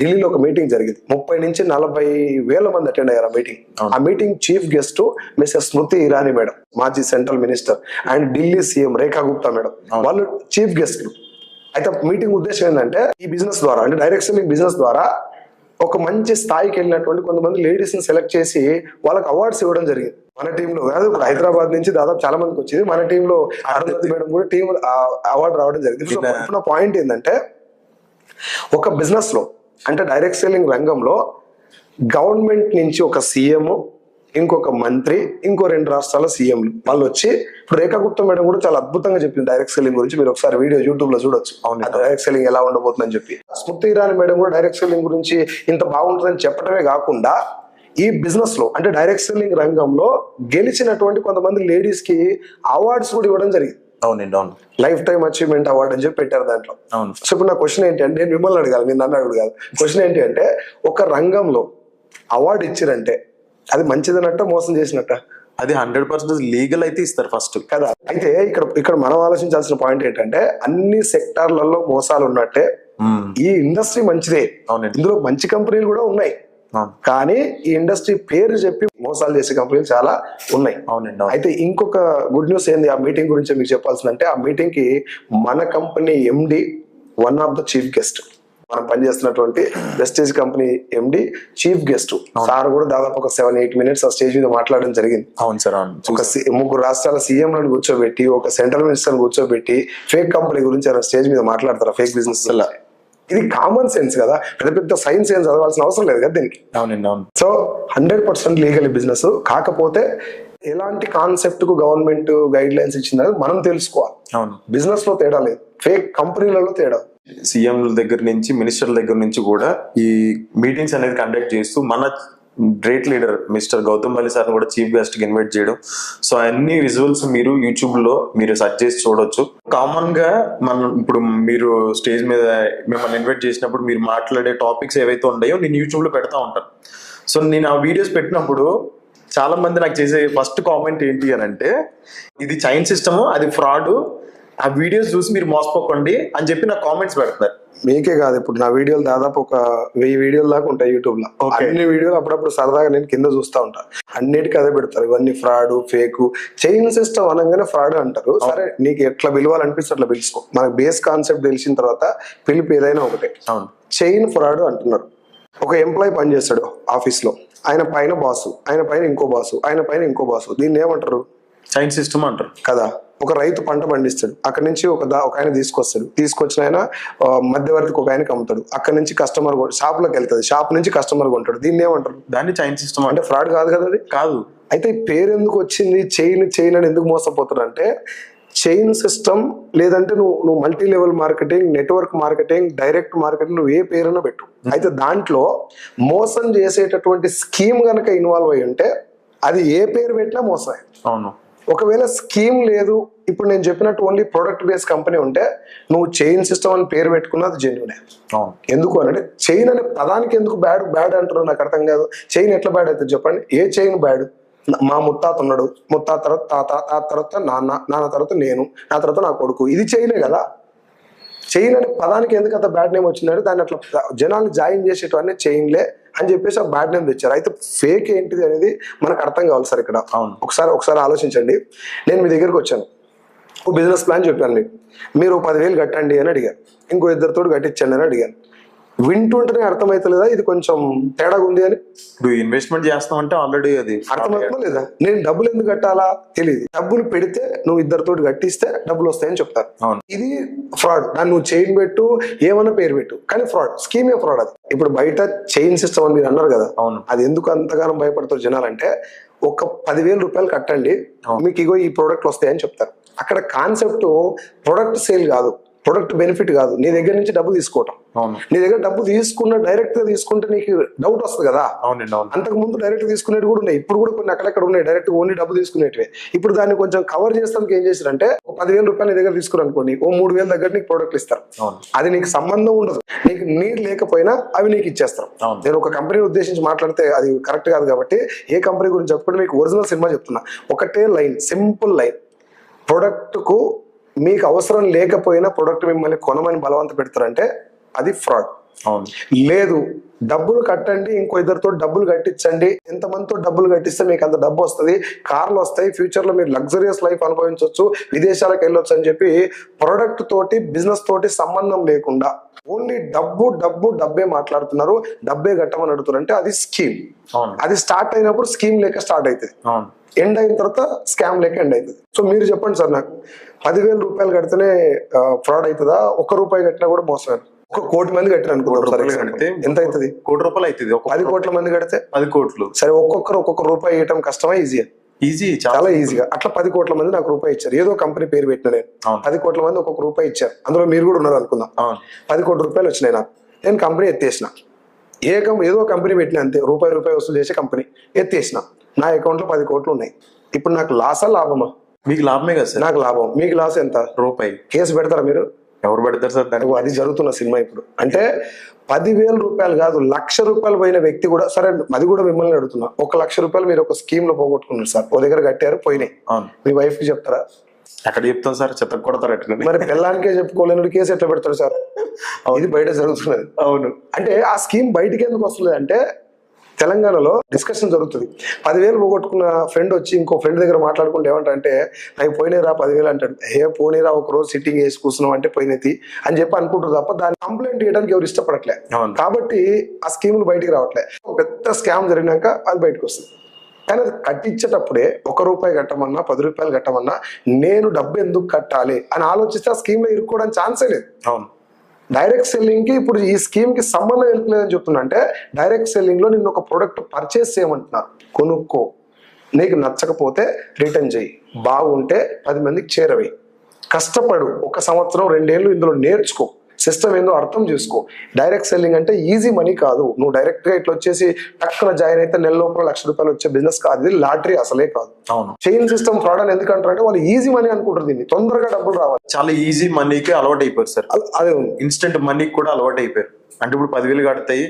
ఢిల్లీలో ఒక మీటింగ్ జరిగింది. 30 నుంచి 40 వేల మంది అటెండ్ అయ్యారు ఆ మీటింగ్. ఆ meeting chief guest Mrs Smriti Irani madam, మాజీ central minister, and Delhi CM Rekha Gupta madam, వాళ్ళు చీఫ్ గెస్ట్లు. అయితే మీటింగ్ ఉద్దేశం ఏంటంటే ఈ బిజినెస్ ద్వారా, అంటే డైరెక్ట్ సెల్లింగ్ బిజినెస్ ద్వారా ఒక మంచి స్థాయికి వెళ్ళినటువంటి కొంతమంది లేడీస్ ని సెలెక్ట్ చేసి వాళ్ళకి అవార్డ్స్ ఇవ్వడం జరిగింది. మన టీంలో కాదు, హైదరాబాద్ నుంచి దాదాపు చాలా మందికి వచ్చింది. మన టీంలో అరుంధతి మేడం కూడా టీం అవార్డు రావడం జరిగింది. ఇప్పుడు నా పాయింట్ ఏంటంటే ఒక బిజినెస్ లో, అంటే డైరెక్ట్ సెల్లింగ్ రంగంలో గవర్నమెంట్ నుంచి ఒక సీఎం, ఇంకొక మంత్రి, ఇంకో 2 రాష్ట్రాల సీఎంలు వాళ్ళు వచ్చి, ఇప్పుడు రేఖా గుప్తా మేడం కూడా చాలా అద్భుతంగా చెప్పింది డైరెక్ట్ సెల్లింగ్ గురించి. మీరు ఒకసారి వీడియో యూట్యూబ్ లో చూడొచ్చు, డైరెక్ట్ సెల్లింగ్ ఎలా ఉండబోతుందని చెప్పి. స్మృతి ఇరానీ మేడం కూడా డైరెక్ట్ సెల్లింగ్ గురించి ఇంత బాగుంటుందని చెప్పడమే కాకుండా ఈ బిజినెస్ లో, అంటే డైరెక్ట్ సెల్లింగ్ రంగంలో గెలిచినటువంటి కొంతమంది లేడీస్ కి అవార్డ్స్ కూడా ఇవ్వడం జరిగింది. అవునండి. అవును. లైఫ్ టైమ్ అచీవ్మెంట్ అవార్డ్ అని చెప్పి పెట్టారు దాంట్లో. సో ఇప్పుడు నా క్వశ్చన్ ఏంటి అంటే, నేను మిమ్మల్ని అడగాలి, మీరు నన్ను అడగాలి. క్వశ్చన్ ఏంటి అంటే, ఒక రంగంలో అవార్డు ఇచ్చిరంటే అది మంచిదన్నట్ట, మోసం చేసినట్ట? అది 100% లీగల్ అయితే ఇస్తారు ఫస్ట్ కదా. అయితే ఇక్కడ మనం ఆలోచించాల్సిన పాయింట్ ఏంటంటే, అన్ని సెక్టార్లలో మోసాలు ఉన్నట్టే ఈ ఇండస్ట్రీ మంచిదే, ఇందులో మంచి కంపెనీలు కూడా ఉన్నాయి, కానీ ఈ ఇండస్ట్రీ పేరు చెప్పి మోసాలు చేసే కంపెనీలు చాలా ఉన్నాయి. అయితే ఇంకొక గుడ్ న్యూస్ ఏంది ఆ మీటింగ్ గురించి మీకు చెప్పాల్సిందంటే, ఆ మీటింగ్ కి మన company MD one of the chief guest మనం పనిచేస్తున్నటువంటి Vestige company MD chief guest sir కూడా దాదాపు ఒక 7-8 మినిట్స్ ఆ స్టేజ్ మీద మాట్లాడడం జరిగింది. అవును సార్, అవును. ఒక 3 రాష్ట్రాల సీఎంలను కూర్చోబెట్టి, ఒక సెంట్రల్ మినిస్టర్ కూర్చోబెట్టి ఫేక్ కంపెనీ గురించి ఆయన స్టేజ్ మీద మాట్లాడతారు, ఫేక్ బిజినెస్. ఇది కామన్ సెన్స్ కదా, పెద్ద పెద్ద సైన్స్ ఏం చదవాల్సిన అవసరం లేదు కదా దీనికి. అవునండి, అవును. So 100% legal business. కాకపోతే ఎలాంటి కాన్సెప్ట్ కు గవర్నమెంట్ గైడ్ లైన్స్ ఇచ్చిందని మనం తెలుసుకోవాలి. అవును. బిజినెస్ లో తేడా లేదు, ఫేక్ కంపెనీలలో తేడా. సీఎంల దగ్గర నుంచి, మినిస్టర్ల దగ్గర నుంచి కూడా ఈ మీటింగ్స్ అనేది కండక్ట్ చేస్తూ మన great leader mister Gautam Bali sir కూడా చీఫ్ గెస్ట్ కి ఇన్వైట్ చేయడం. సో అన్ని విజువల్స్ మీరు యూట్యూబ్ లో మీరు సెర్చ్ చేసి చూడొచ్చు. కామన్ గా మనం ఇప్పుడు మీరు స్టేజ్ మీద మిమ్మల్ని ఇన్వైట్ చేసినప్పుడు మీరు మాట్లాడే టాపిక్స్ ఏవైతే ఉన్నాయో నేను యూట్యూబ్ లో పెడతా ఉంటాను. సో నేను ఆ వీడియోస్ పెట్టినప్పుడు చాలా మంది నాకు చేసే ఫస్ట్ కామెంట్ ఏంటి అని అంటే, ఇది చైన్ సిస్టమ్, అది ఫ్రాడ్, ఆ వీడియోస్ చూసి మీరు మోసపోకండి అని చెప్పి నాకు కామెంట్స్ పెడతారు. మీకే కాదు, ఇప్పుడు నా వీడియోలు దాదాపు ఒక 1000 వీడియోలు దాకా ఉంటాయి యూట్యూబ్ లో. అన్ని వీడియోలు అప్పుడప్పుడు సరదాగా నేను కింద చూస్తా ఉంటా. అన్నిటికీ అదే పెడతారు, ఇవన్నీ ఫ్రాడ్, ఫేక్. చైన్ సిస్టమ్ అనగానే ఫ్రాడ్ అంటారు. సరే, నీకు ఎట్లా పిలవాలనిపిస్తే అట్లా పిలుచుకో. మనకు బేస్ కాన్సెప్ట్ తెలిసిన తర్వాత పిలుపు ఏదైనా ఒకటే. చైన్ ఫ్రాడ్ అంటున్నారు. ఒక ఎంప్లాయీ పనిచేస్తాడు ఆఫీస్ లో, ఆయన పైన బాసు, ఆయన పైన ఇంకో బాసు, ఆయన పైన ఇంకో బాసు. దీన్ని ఏమంటారు? చైన్ సిస్టమ్ అంటారు కదా. ఒక రైతు పంట పండిస్తాడు, అక్కడి నుంచి ఒక ఆయన తీసుకొస్తాడు, తీసుకొచ్చిన ఆయన మధ్యవర్తికి ఒక ఆయనకి అమ్ముతాడు, అక్కడి నుంచి కస్టమర్ షాప్ లోకి వెళ్తుంది, షాప్ నుంచి కస్టమర్ కొంటాడు. దీన్ని ఏమంటారు? దాన్ని చైన్ సిస్టమ్ అంటే ఫ్రాడ్ కాదు కదా అది. కాదు. అయితే ఈ పేరు ఎందుకు వచ్చింది చైన్ అని ఎందుకు మోసపోతారు అంటే, చైన్ సిస్టమ్ లేదంటే నువ్వు multi level marketing, network marketing, direct marketing, నువ్వు ఏ పేరున పెట్టు. అయితే దాంట్లో మోసం చేసేటటువంటి స్కీమ్ గనక ఇన్వాల్వ్ అయి ఉంటే అది ఏ పేరు పెట్టినా మోసమే. అవును. ఒకవేళ స్కీమ్ లేదు, ఇప్పుడు నేను చెప్పినట్టు ఓన్లీ ప్రొడక్ట్ బేస్డ్ కంపెనీ ఉంటే నువ్వు చైన్ సిస్టమ్ అని పేరు పెట్టుకున్నా అది జెన్యూనే. ఎందుకు అని అంటే, చైన్ అనే పదానికి ఎందుకు బ్యాడ్ అంటున్నారు నాకు అర్థం కాదు. చైన్ ఎట్లా బ్యాడ్ అవుతుంది చెప్పండి? ఏ చైన్ బ్యాడ్? మా ముత్తాత ఉన్నాడు, ముత్తాత తర్వాత తాత తర్వాత నాన్న తర్వాత నేను, నా తర్వాత నా కొడుకు, ఇది చైనే కదా. చైన్ అనే పదానికి ఎందుకు అంత బ్యాడ్ నేమ్ వచ్చిందంటే, దాన్ని అట్లా జనాలు జాయిన్ చేసేటవన్నీ చైన్లే అని చెప్పేసి ఆ బ్యాడ్ నేమ్ తెచ్చారు. అయితే ఫేక్ ఏంటిది అనేది మనకు అర్థం కావాలి సార్ ఇక్కడ. ఒకసారి ఆలోచించండి. నేను మీ దగ్గరకు వచ్చాను, ఒక బిజినెస్ ప్లాన్ చెప్పాను మీకు, మీరు 10,000 కట్టండి అని అడిగాను, ఇంకో 2 కట్టించండి అని అడిగాను. వింటుంటేనే అర్థమవుతలేదా ఇది కొంచెం తేడాగా ఉంది అని? ఇప్పుడు ఇన్వెస్ట్మెంట్ చేస్తాం అంటే ఆల్రెడీ అది అర్థమవుతుందా లేదా? నేను డబ్బులు ఎందుకు కట్టాలా తెలియదు. డబ్బులు పెడితే నువ్వు 2 కట్టిస్తే డబ్బులు వస్తాయని చెప్తారు. ఇది ఫ్రాడ్. దాన్ని నువ్వు చైన్ పెట్టు, ఏమన్నా పేరు పెట్టు, కానీ ఫ్రాడ్. స్కీమే ఫ్రాడ్ అది. ఇప్పుడు బయట చైన్ సిస్టమ్ అని మీరు అన్నారు కదా, అది ఎందుకు అంతగానో భయపడతారు జనాలంటే, ఒక 10,000 రూపాయలు కట్టండి మీకు ఇగో ఈ ప్రోడక్ట్లు వస్తాయని చెప్తారు. అక్కడ కాన్సెప్ట్ ప్రొడక్ట్ సేల్ కాదు, ప్రొడక్ట్ బెనిఫిట్ కాదు, నీ దగ్గర నుంచి డబ్బు తీసుకోవటం. నీ దగ్గర డబ్బు తీసుకున్న డైరెక్ట్ గా తీసుకుంటే నీకు డౌట్ వస్తుంది కదా. అంతకు ముందు డైరెక్ట్ తీసుకునేవి కూడా ఉన్నాయి, ఇప్పుడు కూడా కొన్ని అక్కడెక్కడ ఉన్నాయి డైరెక్ట్ ఓన్లీ డబ్బు తీసుకునేటివి. ఇప్పుడు దాన్ని కొంచెం కవర్ చేస్తానికి ఏం చేశారంటే, 10,000 రూపాయలు నీ దగ్గర తీసుకుని అనుకోండి, 3,000 దగ్గర నీకు ప్రోడక్ట్లు ఇస్తారు. అది నీకు సంబంధం ఉండదు, నీకు నీడ్ లేకపోయినా అవి నీకు ఇచ్చేస్తారు. నేను ఒక కంపెనీని ఉద్దేశించి మాట్లాడితే అది కరెక్ట్ కాదు కాబట్టి ఏ కంపెనీ గురించి చెప్పుకుంటే మీకు ఒరిజినల్ సినిమా చెప్తున్నా. ఒకటే లైన్, సింపుల్ లైన్. ప్రొడక్ట్ కు మీకు అవసరం లేకపోయినా ప్రొడక్ట్ మిమ్మల్ని కొనమని బలవంత పెడతారంటే అది ఫ్రాడ్. లేదు, డబ్బులు కట్టండి, ఇంకో 2 డబ్బులు కట్టించండి, ఎంతమందితో డబ్బులు కట్టిస్తే మీకు అంత డబ్బు వస్తుంది, కార్లు వస్తాయి, ఫ్యూచర్ లో మీరు లగ్జరియస్ లైఫ్ అనుభవించవచ్చు, విదేశాలకు వెళ్ళొచ్చు అని చెప్పి ప్రొడక్ట్ తోటి బిజినెస్ తోటి సంబంధం లేకుండా ఓన్లీ డబ్బే మాట్లాడుతున్నారు, డబ్బే కట్టమని అడుగుతారు అంటే అది స్కీమ్. అది స్టార్ట్ అయినప్పుడు స్కీమ్ లేక స్టార్ట్ అవుతుంది, ఎండ్ అయిన తర్వాత స్కామ్ లేక ఎండ్ అవుతుంది. సో మీరు చెప్పండి సార్, నాకు 10,000 రూపాయలు కడితేనే ఫ్రాడ్ అవుతుందా? 1 రూపాయి కట్టినా కూడా మోసం. 1 కోటి మంది కట్టారు అనుకుంటారు, ఎంత అవుతుంది? 1 కోటి రూపాయలు అవుతుంది. 10 కోట్ల మంది కడితే 10 కోట్లు. సరే, ఒక్కొక్కరు ఒక్కొక్క రూపాయి ఇవ్వటం కష్టమా ఈజీయా? ఈజీ, చాలా ఈజీగా. అట్లా 10 కోట్ల మంది నాకు రూపాయి ఇచ్చారు, ఏదో కంపెనీ పేరు పెట్టిన నేను. 10 కోట్ల మంది ఒక్కొక్క రూపాయి ఇచ్చారు, అందులో మీరు కూడా ఉన్నారు అనుకుందాం. 10 కోట్ల రూపాయలు వచ్చినాయి నాకు, నేను కంపెనీ ఎత్తేసిన. ఏదో కంపెనీ పెట్టిన అంతే, రూపాయి వసూలు చేసే కంపెనీ ఎత్తేసిన. నా అకౌంట్ లో 10 కోట్లు ఉన్నాయి. ఇప్పుడు నాకు లాసా లాభమా? మీకు లాభమే కదా సార్. నాకు లాభం, మీకు లాస్ ఎంత? రూపాయి. కేసు పెడతారా మీరు? ఎవరు పెడతారు సార్? అది జరుగుతున్న సినిమా ఇప్పుడు. అంటే 10,000 రూపాయలు కాదు, 1,00,000 రూపాయలు పోయిన వ్యక్తి కూడా, సరే అది కూడా మిమ్మల్ని అడుగుతున్నా, 1,00,000 రూపాయలు మీరు ఒక స్కీమ్ లో పోగొట్టుకున్నారు సార్, ఓ దగ్గర కట్టారు, పోయినాయి. మీ వైఫ్ కి చెప్తారా? అక్కడ చెప్తాం సార్, చెత్త కొడతారు. మరి పిల్లానికే చెప్పుకోలేని కేసు ఎట్లా పెడతారు సార్? ఇది బయట జరుగుతున్నది. అవును. అంటే ఆ స్కీమ్ బయటికి ఎందుకు వస్తుంది అంటే, తెలంగాణలో డిస్కషన్ జరుగుతుంది. 10,000 పోగొట్టుకున్న ఫ్రెండ్ వచ్చి ఇంకో ఫ్రెండ్ దగ్గర మాట్లాడుకుంటే ఏమంటారంటే నాకు పోయినరా 10,000 అంటాడు. పోనీరా ఒక రోజు సిట్టింగ్ వేసి కూర్చున్నాం అంటే పోయినది అని చెప్పి అనుకుంటారు తప్ప దాన్ని కంప్లైంట్ చేయడానికి ఎవరు ఇష్టపడట్లే. కాబట్టి ఆ స్కీములు బయటికి రావట్లే. పెద్ద స్కామ్ జరిగినాక అది బయటకు వస్తుంది. కానీ అది కట్టించేటప్పుడే ₹1 కట్టమన్నా 10 రూపాయలు కట్టమన్నా నేను డబ్బు ఎందుకు కట్టాలి అని ఆలోచిస్తే ఆ స్కీమ్ లో ఇరుక్కోవడానికి ఛాన్సే లేదు. అవును. డైరెక్ట్ సెల్లింగ్ కి ఇప్పుడు ఈ స్కీమ్ కి సంబంధం లేదని చెప్తున్నా. అంటే డైరెక్ట్ సెల్లింగ్ లో నిన్ను ఒక ప్రొడక్ట్ పర్చేస్ చేయమంటున్నారు. కొనుక్కో, నీకు నచ్చకపోతే రిటర్న్ చేయి, బాగుంటే 10 మందికి చేరవి, కష్టపడు, 1 సంవత్సరం 2 ఏళ్ళు ఇందులో నేర్చుకో, సిస్టమ్ ఏందో అర్థం చేసుకో. డైరెక్ట్ సెల్లింగ్ అంటే ఈజీ మనీ కాదు. నువ్వు డైరెక్ట్ గా ఇట్లా వచ్చేసి టక్కున జాయిన్ అయితే నెల లోపల ₹1,00,000 వచ్చే బిజినెస్ కాదు. ఇది లాటరీ అసలే కాదు. అవును. చైన్ సిస్టమ్ ఫ్రాడ్ అని ఎందుకంటారంటే వాళ్ళు ఈజీ మనీ అనుకుంటారు. దీన్ని తొందరగా డబ్బులు రావాలి, చాలా ఈజీ మనీకి అలవాటు అయిపోయారు సార్. అదే ఉంది. ఇన్స్టెంట్ మనీకి కూడా అలవాటు అయిపోయారు. అంటే ఇప్పుడు 10,000 కడతాయి,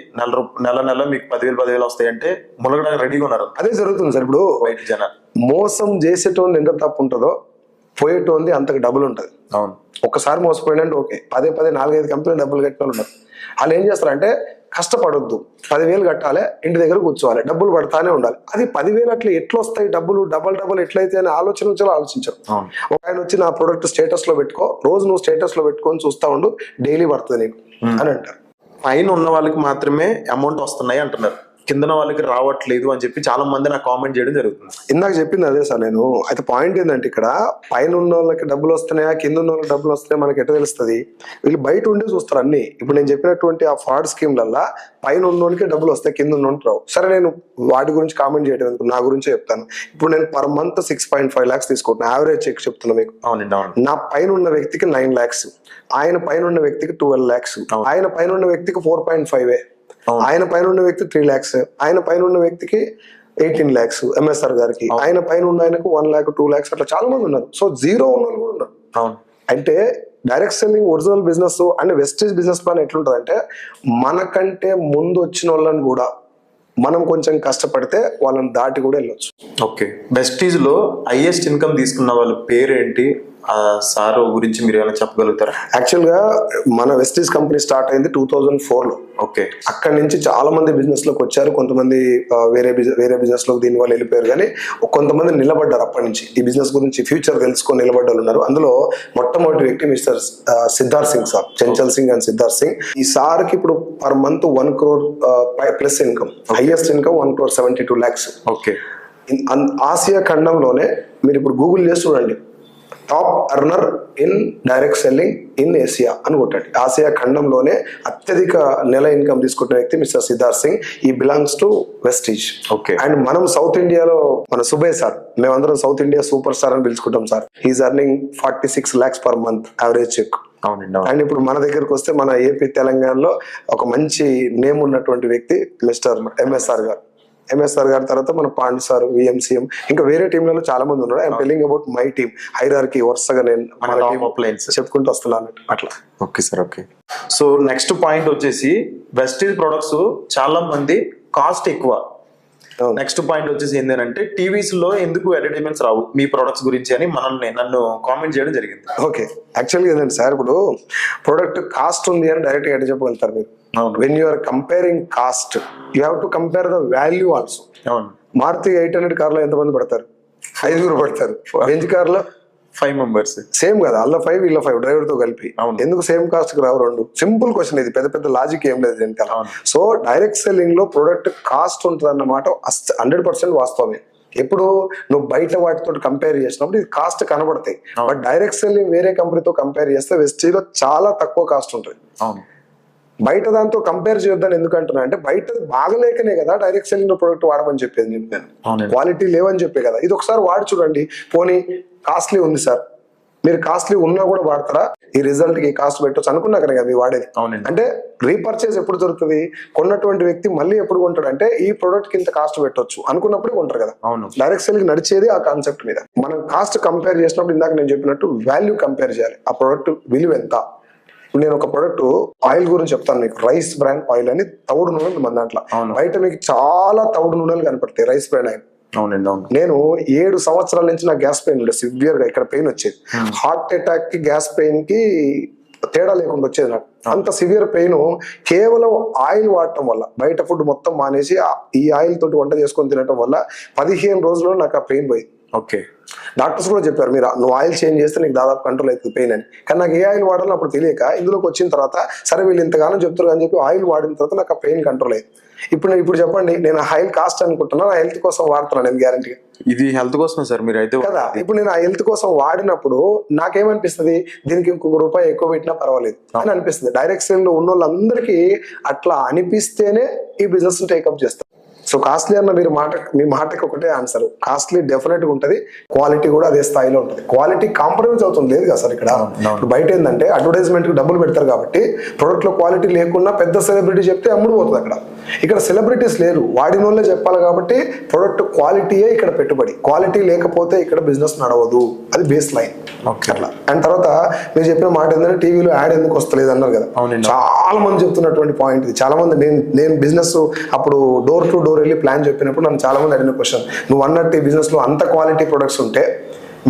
నెల మీకు 10,000 వస్తాయి అంటే మునగడానికి రెడీగా ఉన్నారు. అదే జరుగుతుంది సార్. ఇప్పుడు బయట జనాలు మోసం చేసేటోళ్ళు ఎంత తప్పు ఉంటుందో పోయేటోంది అంతకు డబ్బులు ఉంటుంది. అవును. ఒక్కసారి మోసపోయినంటే ఓకే, 4-5 కంపెనీలు డబ్బులు కట్టిన వాళ్ళు ఉన్నారు. వాళ్ళు ఏం చేస్తారంటే కష్టపడొద్దు, 10,000 కట్టాలి, ఇంటి దగ్గర కూర్చోవాలి, డబ్బులు పడతానే ఉండాలి. అది 10,000 అట్లా ఎట్లా వస్తాయి డబ్బులు, డబల్ ఎట్లయితే అని ఆలోచించారు. ఒక ఆయన వచ్చి నా ప్రొడక్ట్ స్టేటస్ లో పెట్టుకో, రోజు నువ్వు స్టేటస్ లో పెట్టుకొని చూస్తా ఉండు, డైలీ పడుతుంది నీకు అని అంటారు. పైన ఉన్న వాళ్ళకి మాత్రమే అమౌంట్ వస్తున్నాయి అంటున్నారు, కిందన వాళ్ళకి రావట్లేదు అని చెప్పి చాలా మంది నాకు కామెంట్ చేయడం జరుగుతుంది. ఇందాక చెప్పింది అదే సార్ నేను. అయితే పాయింట్ ఏంటంటే ఇక్కడ పైన ఉన్న వాళ్ళకి డబ్బులు వస్తున్నాయా కింద ఉన్న వాళ్ళకి డబ్బులు వస్తున్నాయా మనకి ఎట్లా తెలుస్తుంది? వీళ్ళు బయట ఉండి చూస్తారు అన్ని. ఇప్పుడు నేను చెప్పినటువంటి ఆ ఫ్రాడ్ స్కీమ్లల్లా పైన ఉన్నోనికి డబ్బులు వస్తాయి, కింద ఉన్నోనికి రావు. సరే, నేను వాటి గురించి కామెంట్ చేయడం ఎందుకు, నా గురించే చెప్తాను. ఇప్పుడు నేను పర్ మంత్ 6.5 lakhs తీసుకుంటున్నా, యావరేజ్ చెక్ చెప్తున్నా మీకు. నా పైన ఉన్న వ్యక్తికి 9 lakhs, ఆయన పైన ఉన్న వ్యక్తికి 12 lakhs, ఆయన పైన ఉన్న వ్యక్తికి 4.5, ఆయన పైన ఉన్న వ్యక్తి 3 lakhs, ఆయన పైన ఉన్న వ్యక్తికి 18 lakhs ఎంఎస్ఆర్ గారికి, ఆయన పైన ఉన్న ఆయనకు 1 lakh 2 lakhs, అట్లా చాలా మంది ఉన్నారు. సో జీరో ఉన్న వాళ్ళు కూడా ఉన్నారు. అంటే direct selling original business and Vestige business plan ఎట్లుంటది అంటే మనకంటే ముందు వచ్చిన వాళ్ళని కూడా మనం కొంచెం కష్టపడితే వాళ్ళని దాటి కూడా వెళ్ళొచ్చు. ఓకే. వెస్టీజ్ లో హైయెస్ట్ ఇన్కమ్ తీసుకున్న వాళ్ళ పేరేంటి, ఆ సార్ గురించి మీరు ఏమైనా చెప్పగలుగుతారా? యాక్చువల్ గా మన వెస్టీజ్ కంపెనీ స్టార్ట్ అయింది 2004లో. ఓకే. అక్కడి నుంచి చాలా మంది బిజినెస్ లోకి వచ్చారు. కొంతమంది వేరే బిజినెస్ లోకి దీని వల్ల వెళ్ళిపోయారు. కానీ కొంతమంది నిలబడ్డారు అప్పటి నుంచి. ఈ బిజినెస్ గురించి ఫ్యూచర్ తెలుసుకొని నిలబడ్డారు ఉన్నారు. అందులో మొట్టమొదటి వ్యక్తి mister Siddharth Singh sir, Chanchal Singh and Siddharth Singh. ఈ సార్ కి ఇప్పుడు per month 1 crore plus income, highest income 1.72 lakhs. Okay. Asia ఖండంలోనే మీరు ఇప్పుడు గూగుల్ చేసి చూడండి, top earner in direct selling in Asia అని కొట్టండి. ఆసియా ఖండంలోనే అత్యధిక నెల ఇన్కమ్ తీసుకుంటున్న వ్యక్తి మిస్టర్ సిద్ధార్థ్ సింగ్. ఈ belongs to Vestige. Okay. And మనం సౌత్ ఇండియాలో మన సుబేయ్ సార్, మేమందరం సౌత్ ఇండియా సూపర్ స్టార్ అని పిలుచుకుంటాం sir. He is earning 46 lakhs per month average check. And ఇప్పుడు మన దగ్గరకు వస్తే మన ఏపీ తెలంగాణలో ఒక మంచి నేమ్ ఉన్నటువంటి వ్యక్తి మిస్టర్ ఎంఎస్ఆర్ గారు. ఎంఎస్ఆర్ గారి తర్వాత మన పాండ్ సార్, విఎంసీఎం, ఇంకా వేరే టీంలలో చాలా మంది ఉన్నారు. I'm telling about my team hierarchy. వరుసగా నేను చెప్పుకుంటూ వస్తున్నాను అట్లా. Okay sir. Okay. So next point వచ్చేసి వెస్టీజ్ ప్రొడక్ట్స్ చాలా మంది కాస్ట్ ఎక్కువ. నెక్స్ట్ పాయింట్ వచ్చేసి ఏంటంటే టీవీస్ లో ఎందుకు అడ్వర్టైజ్మెంట్స్ రావు మీ ప్రొడక్ట్స్ గురించి అని నన్ను కామెంట్ చేయడం జరిగింది. ఓకే. యాక్చువల్గా ఏంటంటే సార్, ఇప్పుడు ప్రొడక్ట్ కాస్ట్ ఉంది అని డైరెక్ట్ గా చెప్పగలుగుతారు మీరు. When you are comparing cost, you have to compare the value also. Maruti 800 కార్లో ఎంతమంది పడతారు? 5 పడతారు. బెంజ్ కార్లో 5 members. సేమ్ కదా, అల్ల 5 ఇల్ల 5 డ్రైవర్ తో కలిపి. ఎందుకు సేమ్ కాస్ట్ కి రావు రెండు? సింపుల్ క్వశ్చన్ ఇది, పెద్ద లాజిక్ ఏం లేదు దీనికి. సో డైరెక్ట్ సెల్లింగ్ లో ప్రొడక్ట్ కాస్ట్ ఉంటుంది అన్నమాట 100% వాస్తవమే. ఎప్పుడు నువ్వు బయట వాటితో కంపేర్ చేసినప్పుడు ఇది కాస్ట్ కనబడతాయి. బట్ డైరెక్ట్ సెల్లింగ్ వేరే కంపెనీతో కంపేర్ చేస్తే వెస్టీజ్ లో చాలా తక్కువ కాస్ట్ ఉంటుంది. బయట దాంతో కంపేర్ చేయొద్దని ఎందుకంటున్నా అంటే బయట బాగలేకనే కదా డైరెక్ట్ సెల్లింగ్ లో ప్రొడక్ట్ వాడమని చెప్పేది నేను. క్వాలిటీ లేవని చెప్పే కదా. ఇది ఒకసారి వాడి చూడండి. పోనీ కాస్ట్లీ ఉంది సార్, మీరు కాస్ట్లీ ఉన్నా కూడా వాడతారా? ఈ రిజల్ట్ కి కాస్ట్ పెట్టొచ్చు అనుకున్నా కదా మీరు వాడేది. అంటే రీపర్చేజ్ ఎప్పుడు జరుగుతుంది? కొన్నటువంటి వ్యక్తి మళ్ళీ ఎప్పుడు కొంటాడు అంటే ఈ ప్రొడక్ట్ కి ఇంత కాస్ట్ పెట్టొచ్చు అనుకున్నప్పుడు కొంటారు కదా. డైరెక్ట్ సెల్లింగ్ నడిచేది ఆ కాన్సెప్ట్ మీద. మనం కాస్ట్ కంపేర్ చేసినప్పుడు ఇందాక నేను చెప్పినట్టు వాల్యూ కంపేర్ చేయాలి. ఆ ప్రొడక్ట్ విలువ ఎంత. నేను ఒక ప్రొడక్ట్ ఆయిల్ గురించి చెప్తాను మీకు. రైస్ బ్రాండ్ ఆయిల్ అని తౌడు నూనెలు మన దాంట్లో. బయట మీకు చాలా తౌడు నూనెలు కనపడతాయి రైస్ బ్రాండ్ ఆయిల్. నేను 7 సంవత్సరాల నుంచి నా గ్యాస్ పెయిన్ ఉండే సివియర్ గా. ఇక్కడ పెయిన్ వచ్చేది, హార్ట్ అటాక్ కి గ్యాస్ పెయిన్ కి తేడా లేకుండా వచ్చేది నాకు. అంత సివియర్ పెయిన్ కేవలం ఆయిల్ వాడటం వల్ల, బయట ఫుడ్ మొత్తం మానేసి ఈ ఆయిల్ తోటి వంట చేసుకొని తినటం వల్ల 15 రోజుల్లో నాకు ఆ పెయిన్ పోయింది. ఓకే. డాక్టర్స్ కూడా చెప్పారు, నువ్వు ఆయిల్ చేంజ్ చేస్తే నీకు దాదాపు కంట్రోల్ అవుతుంది పెయిన్ అని. కానీ నాకు ఏ ఆయిల్ వాడాలో అప్పుడు తెలియక ఇందులోకి వచ్చిన తర్వాత సరే వీళ్ళు ఇంతగానో చెప్తారు అని చెప్పి ఆయిల్ వాడిన తర్వాత నాకు ఆ పెయిన్ కంట్రోల్ అయింది. ఇప్పుడు చెప్పండి, నేను ఆయిల్ కాస్ట్ అనుకుంటున్నా, నా హెల్త్ కోసం వాడుతున్నాను నేను గ్యారంటీగా. ఇది హెల్త్ కోసమే సార్ మీరు అయితే కదా. ఇప్పుడు నేను ఆ హెల్త్ కోసం వాడినప్పుడు నాకేమనిపిస్తుంది, దీనికి ఇంకొక రూపాయి ఎక్కువ పెట్టినా పర్వాలేదు అని అనిపిస్తుంది. డైరెక్ట్ సేల్ లో ఉన్న వాళ్ళందరికీ అట్లా అనిపిస్తేనే ఈ బిజినెస్ టేకప్ చేస్తారు. సో కాస్ట్లీ అన్న మీ మాటకి ఒకటే ఆన్సర్, కాస్ట్లీ డెఫినెట్ గా ఉంటది, క్వాలిటీ కూడా అదే స్థాయిలో ఉంటది. క్వాలిటీ కాంప్రమైజ్ అవుతుంది లేదు కదా సార్ ఇక్కడ. ఇప్పుడు బయట ఏంటంటే అడ్వర్టైజ్మెంట్ కి డబ్బులు పెడతారు కాబట్టి ప్రొడక్ట్ లో క్వాలిటీ లేకుండా పెద్ద సెలబ్రిటీ చెప్తే అమ్ముడు పోతుంది అక్కడ. ఇక్కడ సెలబ్రిటీస్ లేరు, వాడిన వాళ్ళే చెప్పాలి కాబట్టి ప్రొడక్ట్ క్వాలిటీయే ఇక్కడ పెట్టుబడి. క్వాలిటీ లేకపోతే ఇక్కడ బిజినెస్ నడవదు, అది బేస్ లైన్ అట్లా. అండ్ తర్వాత మీరు చెప్పిన మాట ఏంటంటే టీవీలో యాడ్ ఎందుకు వస్తలేదు అన్నారు కదా, చాలా మంది చెప్తున్నటువంటి పాయింట్ ఇది. చాలా మంది నేను బిజినెస్ అప్పుడు డోర్ టు డోర్ వెళ్ళి ప్లాన్ చెప్పినప్పుడు నన్ను చాలా మంది అడిగిన క్వశ్చన్, నువ్వు అన్నట్టు ఈ బిజినెస్ లో అంత క్వాలిటీ ప్రొడక్ట్స్ ఉంటే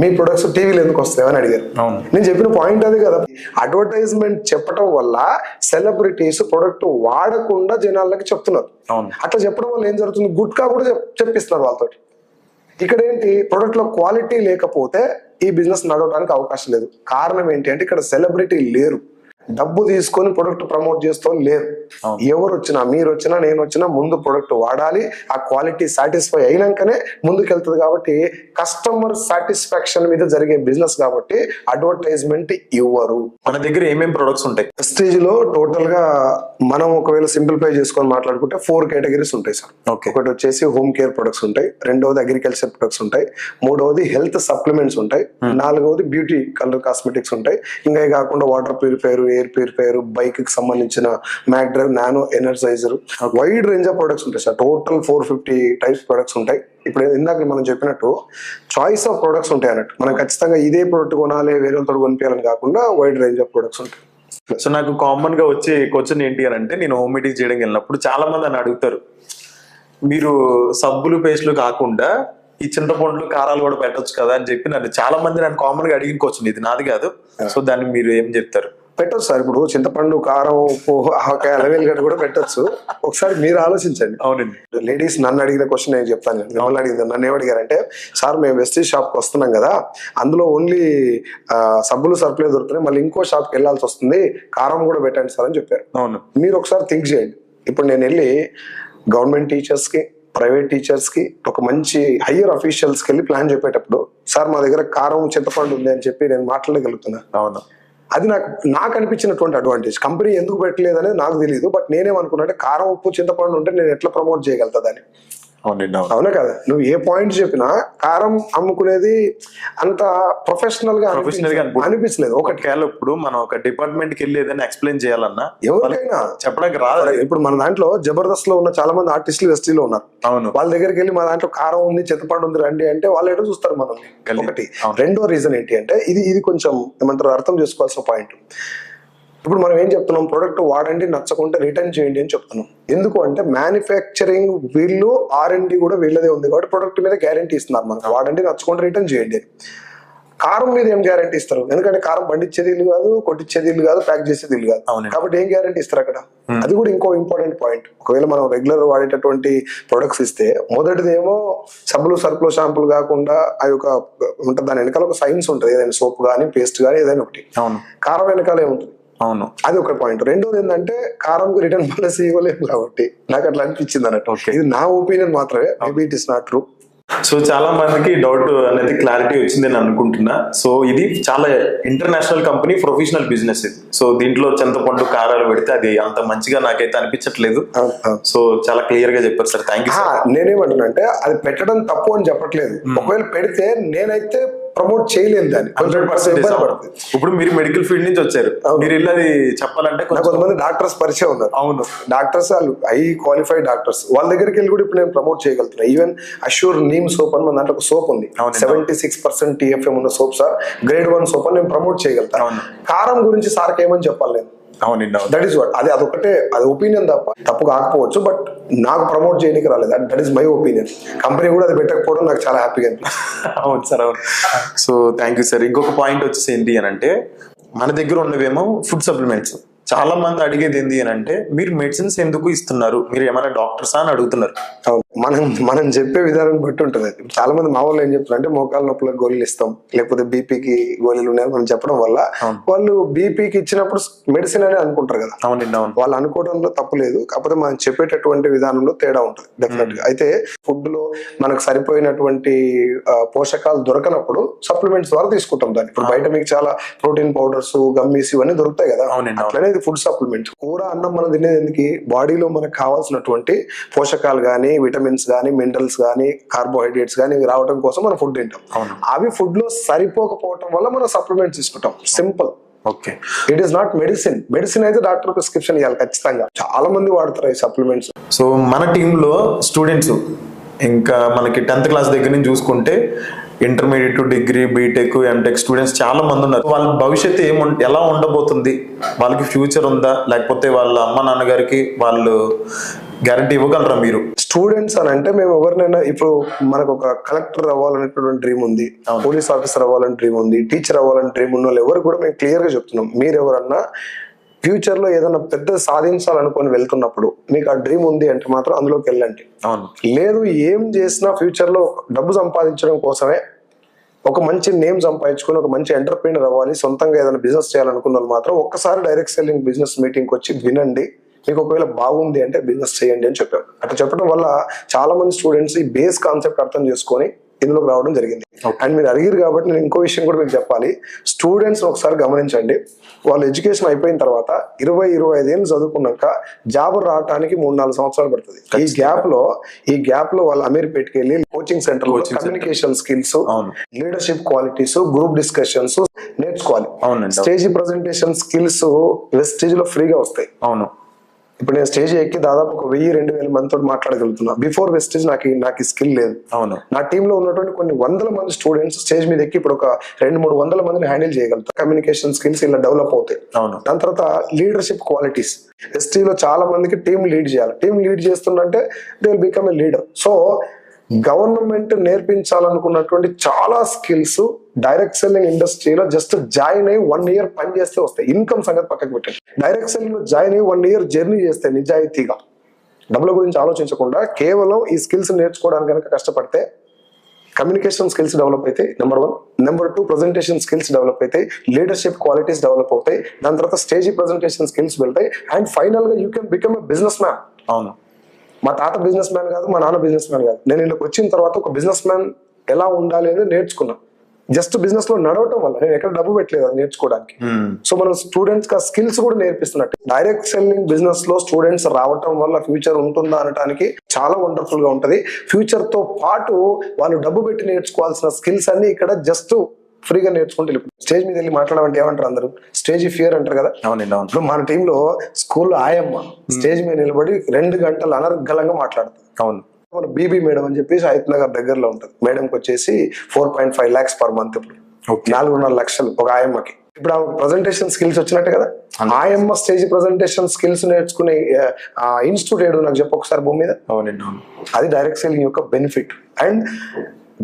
మీ ప్రొడక్ట్స్ టీవీలో ఎందుకు వస్తాయి అని అడిగారు. నేను చెప్పిన పాయింట్ అది కదా, అడ్వర్టైజ్మెంట్ చెప్పడం వల్ల సెలబ్రిటీస్ ప్రొడక్ట్ వాడకుండా జనాలకి చెప్తున్నారు. అట్లా చెప్పడం వల్ల ఏం జరుగుతుంది, గుట్కా కూడా చెప్పిస్తున్నారు వాళ్ళతోటి. ఇక్కడ ఏంటి, ప్రొడక్ట్ లో క్వాలిటీ లేకపోతే ఈ బిజినెస్ నడవడానికి అవకాశం లేదు. కారణం ఏంటి అంటే ఇక్కడ సెలబ్రిటీ లేరు, డబ్బు తీసుకొని ప్రొడక్ట్ ప్రమోట్ చేస్తూ లేరు. ఎవరు వచ్చినా, మీరు వచ్చినా, నేను వచ్చినా ముందు ప్రొడక్ట్ వాడాలి, ఆ క్వాలిటీ సాటిస్ఫై అయినాకనే ముందుకెళ్తుంది. కాబట్టి కస్టమర్ సాటిస్ఫాక్షన్ మీద జరిగే బిజినెస్ కాబట్టి అడ్వర్టైజ్మెంట్ ఇవ్వరు. మన దగ్గర ఏమేమి ప్రొడక్ట్స్ ఉంటాయి ప్రెస్టీజ్ లో? టోటల్ గా మనం ఒకవేళ సింప్లిఫై చేసుకొని మాట్లాడుకుంటే 4 కేటగిరీస్ ఉంటాయి సార్. ఒకటి వచ్చేసి హోమ్ కేర్ ప్రొడక్ట్స్ ఉంటాయి, రెండవది అగ్రికల్చర్ ప్రొడక్ట్స్ ఉంటాయి, మూడవది హెల్త్ సప్లిమెంట్స్ ఉంటాయి, నాలుగవది బ్యూటీ కలర్ కాస్మెటిక్స్ ఉంటాయి. ఇంకా కాకుండా water purifier, air purifier, bike కి సంబంధించిన mag drive, nano energizer, wide range of products ఉంటాయి సార్. టోటల్ 450 టైప్స్ ప్రొడక్ట్స్ ఉంటాయి. ఇప్పుడు ఇందాక మనం చెప్పినట్టు చాయిస్ ఆఫ్ ప్రొడక్ట్స్ ఉంటాయి అన్నట్టు. మనం ఖచ్చితంగా ఇదే ప్రొడక్ట్ కొనాలి, వేరే వాళ్ళతో కొనిపించాలని కాకుండా వైడ్ రేంజ్ ఆఫ్ ప్రొడక్ట్స్ ఉంటాయి. సో నాకు కామన్ గా వచ్చే క్వశ్చన్ ఏంటి అని అంటే, నేను హోమ్ మీటింగ్ చేయడానికి వెళ్ళినప్పుడు చాలా మంది అని అడుగుతారు, మీరు సబ్బులు పేస్ట్లు కాకుండా ఈ చింతపండ్లు కారాలు కూడా పెట్టొచ్చు కదా అని చెప్పి చాలా మంది నన్ను కామన్ గా అడిగిన క్వశ్చన్, ఇది నాది కాదు. సో దాన్ని మీరు ఏం చెప్తారు? పెట్టొచ్చు సార్. ఇప్పుడు చింతపండు, కారం, ఉప్పు, ఆవకాయ, అలవేలుగడ్డ కూడా పెట్టొచ్చు. ఒకసారి మీరు ఆలోచించండి. అవునండి. లేడీస్ నన్ను అడిగిన క్వశ్చన్ నేను చెప్తాను. మిమ్మల్ని అడిగింది, నన్ను ఏమడిగారంటే, సార్ మేము వెస్టీజ్ షాప్ కి వస్తున్నాం కదా, అందులో ఓన్లీ సబ్బులు సరుకులే దొరుకుతున్నాయి, మళ్ళీ ఇంకో షాప్ కి వెళ్ళాల్సి వస్తుంది, కారం కూడా పెట్టండి సార్ అని చెప్పారు. అవును. మీరు ఒకసారి థింక్ చేయండి. ఇప్పుడు నేను వెళ్ళి గవర్నమెంట్ టీచర్స్ కి, ప్రైవేట్ టీచర్స్ కి, ఒక మంచి హయ్యర్ అఫీషియల్స్ కి వెళ్ళి ప్లాన్ చెప్పేటప్పుడు, సార్ మా దగ్గర కారం, చింతపండు ఉంది అని చెప్పి నేను మాట్లాడగలుగుతున్నా. అవును. అది నాకు అనిపించినటువంటి అడ్వాంటేజ్. కంపెనీ ఎందుకు పెట్టలేదు అనేది నాకు తెలియదు, బట్ నేనేమనుకున్నా అంటే కారం, ఉప్పు, చింతపండు ఉంటే నేను ఎట్లా ప్రమోట్ చేయగలుగుతా దాన్ని. అవునా కదా? నువ్వు ఏ పాయింట్ చెప్పినా కారం అమ్ముకునేది అంత ప్రొఫెషనల్ గా అనిపించలేదు. ఒకటి ఇప్పుడు మనం ఒక డిపార్ట్మెంట్ కి వెళ్ళి ఏదైనా ఎక్స్ప్లెయిన్ చేయాలన్నా ఎవరికైనా చెప్పడానికి రాదు. ఇప్పుడు మన దాంట్లో జబర్దస్త్ లో ఉన్న చాలా మంది ఆర్టిస్టులు వెస్టీలో ఉన్నారు. అవును. వాళ్ళ దగ్గరికి వెళ్ళి మా దాంట్లో కారం ఉంది, చింతపండు ఉంది రండి అంటే వాళ్ళు ఎటో చూస్తారు మనల్ని. ఒకటి. రెండో రీజన్ ఏంటి అంటే, ఇది కొంచెం ఏమంటారు అర్థం చేసుకోవాల్సిన పాయింట్. ఇప్పుడు మనం ఏం చెప్తున్నాం, ప్రొడక్ట్ వాడండి, నచ్చకుంటే రిటర్న్ చేయండి అని చెప్తున్నాం. ఎందుకు అంటే మ్యానుఫ్యాక్చరింగ్ వీళ్ళు, R&D కూడా వీళ్ళదే ఉంది కాబట్టి ప్రొడక్ట్ మీద గ్యారంటీ ఇస్తున్నారు మనకు, వాడండి, నచ్చకుంటే రిటర్న్ చేయండి. కారం మీద ఏం గ్యారంటీ ఇస్తారు? ఎందుకంటే కారం పండించేది ఇల్లు కాదు, కొట్టించేది ఇల్లు కాదు, ప్యాక్ చేసేది ఇల్లు కాదు. కాబట్టి ఏం గ్యారంటీ ఇస్తారు అక్కడ? అది కూడా ఇంకో ఇంపార్టెంట్ పాయింట్. ఒకవేళ మనం రెగ్యులర్ వాడేటటువంటి ప్రొడక్ట్స్ ఇస్తే, మొదటిదేమో సబ్బులు, సరుకులు, షాంపులు కాకుండా ఆ యొక్క ఉంటుంది, దాని వెనకాల ఒక సైన్స్ ఉంటుంది. ఏదైనా సోప్ కానీ, పేస్ట్ కానీ, ఏదైనా ఒకటి. కారం వెనకాలే ఉంటుంది. అవును. అది ఒక పాయింట్. రెండోది ఏంటంటే, కారంకు రిటర్న్ పాలసీ ఇవ్వలేము కాబట్టి నాకు అట్లా అనిపించింది అన్నట్టు. ఇది నా ఒపీనియన్ మాత్రమే, maybe it is not true. So చాలా మందికి డౌట్ అనేది క్లారిటీ వచ్చింది అని అనుకుంటున్నా. సో ఇది చాలా ఇంటర్నేషనల్ కంపెనీ, ప్రొఫెషనల్ బిజినెస్ ఇది. సో దీంట్లో చింతపండు, కారాలు పెడితే అది అంత మంచిగా నాకైతే అనిపించట్లేదు. సో చాలా క్లియర్ గా చెప్పారు సార్. Thank you. నేనేమంటున్నా అంటే, అది పెట్టడం తప్పు అని చెప్పట్లేదు. ఒకవేళ పెడితే నేనైతే ప్రమోట్ చేయలేము దాన్ని. 100%. ఇప్పుడు మీరు మెడికల్ ఫీల్డ్ నుంచి వచ్చారు, మీరు వెళ్ళి అది చెప్పాలంటే కొంతమంది డాక్టర్స్ పరిచయం ఉన్నారు. అవును. డాక్టర్స్, వాళ్ళు హై క్వాలిఫైడ్ డాక్టర్స్, వాళ్ళ దగ్గరికి వెళ్ళి కూడా ఇప్పుడు నేను ప్రమోట్ చేయగలుగుతున్నా. ఈవెన్ అష్యూర్ నీమ్ సోప్ అని మన దాంట్లో ఒక సోప్ ఉంది, 76% TFM ఉన్న సోప్ సార్, గ్రేడ్ 1 సోప్ అని నేను ప్రమోట్ చేయగలుగుతాను. కారం గురించి సార్కి ఏమని చెప్పాలి నేను? That is what. అదొకటే, అది ఒపీనియన్ తప్పు కాకపోవచ్చు, బట్ నాకు ప్రమోట్ చేయడానికి రాలేదు. That is my opinion. Company కూడా అది పెట్టకపోవడం నాకు చాలా హ్యాపీగా అనిపిస్తుంది. అవును సార్, అవును. So thank you sir. ఇంకొక పాయింట్ వచ్చేసి ఏంటి అని అంటే, మన దగ్గర ఉన్నవేమో ఫుడ్ సప్లిమెంట్స్, చాలా మంది అడిగేది ఏంటి అని అంటే మీరు మెడిసిన్స్ ఎందుకు ఇస్తున్నారు, మీరు ఏమైనా డాక్టర్సా అని అడుగుతున్నారు. అవును, మనం చెప్పే విధానం బట్టి ఉంటుంది. చాలా మంది మా వాళ్ళు ఏం చెప్తారు అంటే మోకాళ్ళ నొప్పులకు గోళీలు ఇస్తాం, లేకపోతే బీపీకి గోళీలు ఉన్నాయని మనం చెప్పడం వల్ల వాళ్ళు బీపీకి ఇచ్చినప్పుడు మెడిసిన్ అని అనుకుంటారు కదా. అవునండి, అవును. వాళ్ళు అనుకోవడంలో తప్పు లేదు, కాకపోతే మనం చెప్పేటటువంటి విధానంలో తేడా ఉంటుంది డెఫినెట్ గా. అయితే ఫుడ్ లో మనకు సరిపోయినటువంటి పోషకాలు దొరకనప్పుడు సప్లిమెంట్స్ ద్వారా తీసుకుంటాం దాన్ని. ఇప్పుడు బయట మీకు చాలా ప్రోటీన్ పౌడర్స్, గమ్మీస్ ఇవన్నీ దొరుకుతాయి కదా. అట్లనే ఇది ఫుడ్ సప్లిమెంట్. కూర అన్నం మనం తినేది ఎందుకు, బాడీలో మనకు కావాల్సినటువంటి పోషకాలు గానీ, విటమిన్స్ గానీ, మినరల్స్ గానీ, కార్బోహైడ్రేట్స్ గానీ రావడం కోసం మనం ఫుడ్ తింటాం. అవి ఫుడ్ లో సరిపోకపోవడం వల్ల మనం సప్లిమెంట్స్ తీసుకుంటాం. Simple. Okay, it is not medicine. Medicine అయితే డాక్టర్ ప్రిస్క్రిప్షన్ ఇవ్వాలి ఖచ్చితంగా. చాలా మంది వాడతారు ఈ సప్లిమెంట్స్. సో మన టీంలో స్టూడెంట్స్ ఇంకా మనకి 10th క్లాస్ దగ్గర నుంచి చూసుకుంటే intermediate, degree, BTech, MTech students చాలా మంది ఉన్నారు. వాళ్ళ భవిష్యత్తు ఎలా ఉండబోతుంది, వాళ్ళకి ఫ్యూచర్ ఉందా, లేకపోతే వాళ్ళ అమ్మ నాన్నగారికి వాళ్ళు గ్యారంటీ ఇవ్వగలరా మీరు? స్టూడెంట్స్ అని అంటే మేము ఎవరినైనా, ఇప్పుడు మనకు ఒక కలెక్టర్ అవ్వాలనేటువంటి డ్రీమ్ ఉంది, పోలీస్ ఆఫీసర్ అవ్వాలని డ్రీమ్ ఉంది, టీచర్ అవ్వాలని డ్రీమ్ ఉన్న వాళ్ళు ఎవరు కూడా మేము క్లియర్ గా చెప్తున్నాం, మీరు ఎవరన్నా ఫ్యూచర్ లో ఏదైనా పెద్ద సాధించాలనుకొని వెళ్తున్నప్పుడు మీకు ఆ డ్రీమ్ ఉంది అంటే మాత్రం అందులోకి వెళ్ళండి. లేదు ఏం చేసినా ఫ్యూచర్ లో డబ్బు సంపాదించడం కోసమే, ఒక మంచి నేమ్ సంపాదించుకొని ఒక మంచి ఎంటర్ప్రీనర్ అవ్వాలి, సొంతంగా ఏదైనా బిజినెస్ చేయాలనుకున్న వాళ్ళు మాత్రం ఒక్కసారి డైరెక్ట్ సెల్లింగ్ బిజినెస్ మీటింగ్కి వచ్చి వినండి, మీకు ఒకవేళ బాగుంది అంటే బిజినెస్ చేయండి అని చెప్పాం. అట్లా చెప్పడం వల్ల చాలా మంది స్టూడెంట్స్ ఈ బేస్ కాన్సెప్ట్ అర్థం చేసుకొని ఇందులోకి రావడం జరిగింది. అండ్ మీరు అడిగారు కాబట్టి నేను ఇంకో విషయం కూడా మీకు చెప్పాలి. స్టూడెంట్స్ ఒకసారి గమనించండి, వాళ్ళు ఎడ్యుకేషన్ అయిపోయిన తర్వాత 20-25 ఏళ్ళు చదువుకున్నాక జాబ్ రావడానికి 3-4 సంవత్సరాలు పడుతుంది. ఈ గ్యాప్ లో వాళ్ళు అమీర్పేట్కి వెళ్ళి కోచింగ్ సెంటర్ లో communication skills, leadership qualities, group discussions నేర్చుకోవాలి. స్టేజ్ ప్రెజెంటేషన్ స్కిల్స్ వెస్టేజ్ లో ఫ్రీగా వస్తాయి. అవును, ఇప్పుడు నేను స్టేజ్ ఎక్కి దాదాపు 1000-2000 మందితో మాట్లాడగలుగుతున్నా. బిఫోర్ వెస్టేజ్ నాకు ఈ స్కిల్ లేదు. అవును, నా టీమ్ లో ఉన్నటువంటి కొన్ని వందల మంది స్టూడెంట్స్ స్టేజ్ మీద ఎక్కి ఇప్పుడు ఒక 200-300 మందిని హ్యాండిల్ చేయగలుగుతారు. కమ్యూనికేషన్ స్కిల్స్ ఇలా డెవలప్ అవుతాయి. దాని తర్వాత లీడర్షిప్ క్వాలిటీస్, ఎస్టీ లో చాలా మందికి టీమ్ లీడ్ చేయాలి. టీమ్ లీడ్ చేస్తుందంటే they will become a leader. So government నేర్పించాలనుకున్నటువంటి చాలా స్కిల్స్ డైరెక్ట్ సెల్లింగ్ ఇండస్ట్రీలో జస్ట్ జాయిన్ అయ్యి 1 year పని చేస్తే వస్తాయి. ఇన్కమ్ సంగతి పక్కకు పెట్టండి, డైరెక్ట్ సెల్లింగ్ లో జాయిన్ అయ్యి 1 year జర్నీ చేస్తే నిజాయితీగా, డబ్బుల గురించి ఆలోచించకుండా కేవలం ఈ స్కిల్స్ నేర్చుకోవడానికి కనుక కష్టపడితే కమ్యూనికేషన్ స్కిల్స్ డెవలప్ అయితే number 1, number 2 presentation skills develop అవుతాయి, లీడర్షిప్ క్వాలిటీస్ డెవలప్ అవుతాయి, దాని తర్వాత స్టేజ్ ప్రెజెంటేషన్ స్కిల్స్ వెళ్తాయి, అండ్ ఫైనల్ గా you can become a business man. అవును, మా తాత బిజినెస్ మ్యాన్ కాదు, మా నాన్న బిజినెస్ మ్యాన్ కాదు. నేను ఇక్కడికి వచ్చిన తర్వాత ఒక బిజినెస్ మ్యాన్ ఎలా ఉండాలి అనేది నేర్చుకున్నా. జస్ట్ బిజినెస్ లో నడవటం వల్ల, నేను ఎక్కడ డబ్బు పెట్టలేదు అది నేర్చుకోవడానికి. సో మనం స్టూడెంట్స్ కి స్కిల్స్ కూడా నేర్పిస్తున్నట్టు. డైరెక్ట్ సెల్లింగ్ బిజినెస్ లో స్టూడెంట్స్ రావటం వల్ల ఫ్యూచర్ ఉంటుందా అనడానికి చాలా వండర్ఫుల్ గా ఉంటది. ఫ్యూచర్ తో పాటు వాళ్ళు డబ్బు పెట్టి నేర్చుకోవాల్సిన స్కిల్స్ అన్ని ఇక్కడ జస్ట్ ఫ్రీగా నేర్చుకుంటే స్టేజ్ మీద వెళ్ళి మాట్లాడమంటే ఏమంటారు అందరూ, స్టేజ్ ఫియర్ అంటారు కదా. ఇప్పుడు మన టీంలో స్కూల్లో ఆయమ్మ స్టేజ్ మీద నిలబడి 2 గంటలు అనర్గళంగా మాట్లాడుతుంది. అవును, మన బీబీ మేడం అని చెప్పేసి హయత్ నగర్ దగ్గరలో ఉంటుంది. మేడంకి వచ్చేసి 4.5 lakhs per month. ఇప్పుడు 4.5 లక్షలు ఒక ఆయమ్మకి. ఇప్పుడు ఆ ప్రజెంటేషన్ స్కిల్స్ వచ్చినట్టు కదా. ఆయమ్మ స్టేజ్ ప్రజెంటేషన్ స్కిల్స్ నేర్చుకునే ఇన్స్టిట్యూట్ ఏడు నాకు చెప్పు ఒకసారి భూమి మీద. అది డైరెక్ట్ సెల్లింగ్ యొక్క బెనిఫిట్. అండ్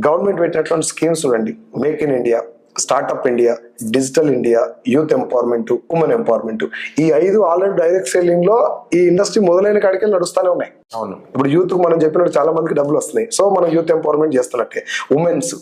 గవర్నమెంట్ పెట్టినటువంటి స్కీమ్స్ చూడండి, make in India, startup India, digital India, youth empowerment, women empowerment, ఈ 5 ఆల్రెడీ డైరెక్ట్ సెల్లింగ్ లో ఈ ఇండస్ట్రీ మొదలైన కాడికి నడుస్తూనే ఉన్నాయి. అవును, ఇప్పుడు యూత్ మనం చెప్పినట్టు చాలా మందికి డబ్బులు వస్తున్నాయి. సో మనం యూత్ ఎంపవర్మెంట్ చేస్తున్నట్టే. ఉమెన్స్,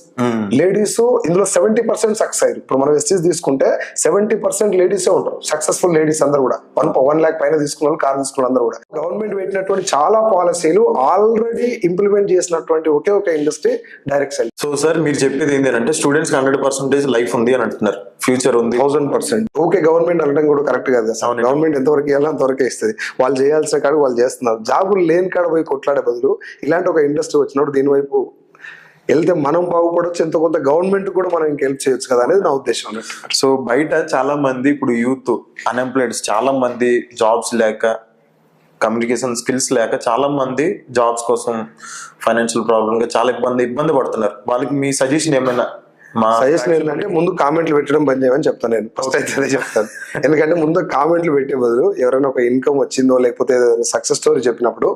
లేడీస్ ఇందులో 70% సక్సెస్ అయ్యారు. ఇప్పుడు మనం ఎస్టీస్ తీసుకుంటే 70% లేడీసే ఉంటారు సక్సెస్ఫుల్ లేడీస్ అందరూ కూడా. 1 lakh పైన తీసుకున్న వాళ్ళు, కార్ తీసుకున్న అందరూ కూడా. గవర్నమెంట్ పెట్టినటువంటి చాలా పాలసీలు ఆల్రెడీ ఇంప్లిమెంట్ చేసినటువంటి ఒకే ఒక industry direct selling. So sir మీరు చెప్పేది ఏంటంటే స్టూడెంట్స్ 100% లైఫ్ ఉంది అని అంటున్నారు, ఫ్యూచర్ ఉంది 1000%. ఓకే, గవర్నమెంట్ అనడం కూడా కరెక్ట్ కాదు కదా. గవర్నమెంట్ ఎంతవరకు ఇవ్వాలో అంతవరకే ఇస్తుంది. వాళ్ళు చేయాల్సిన కాడ వాళ్ళు చేస్తున్నారు. జాబులు లేని కాడ పోయి కొట్లాడే బదులు ఇలాంటి ఒక ఇండస్ట్రీ వచ్చినప్పుడు దీని వైపు వెళ్తే మనం బాగుపడవచ్చు, ఎంతో కొంత గవర్నమెంట్ కూడా మనం ఇంకా హెల్ప్ చేయొచ్చు కదా అనేది నా ఉద్దేశం. సో బయట చాలా మంది ఇప్పుడు యూత్ అన్ఎంప్లాయిడ్స్ చాలా మంది, జాబ్స్ లేక, కమ్యూనికేషన్ స్కిల్స్ లేక చాలా మంది జాబ్స్ కోసం ఫైనాన్షియల్ ప్రాబ్లమ్ గా చాలా ఇబ్బంది పడుతున్నారు. వాళ్ళకి మీ సజెషన్ ఏమైనా? మా సజెషన్ ఏంటంటే ముందు కామెంట్లు పెట్టడం బంద్ చేయమని చెప్తాను. నేను ఫస్ట్ అయితే అదే చెప్తాను. ఎందుకంటే ముందు కామెంట్లు పెట్టే బదులు ఎవరైనా ఒక ఇన్కమ్ వచ్చిందో లేకపోతే సక్సెస్ స్టోరీ చెప్పినప్పుడు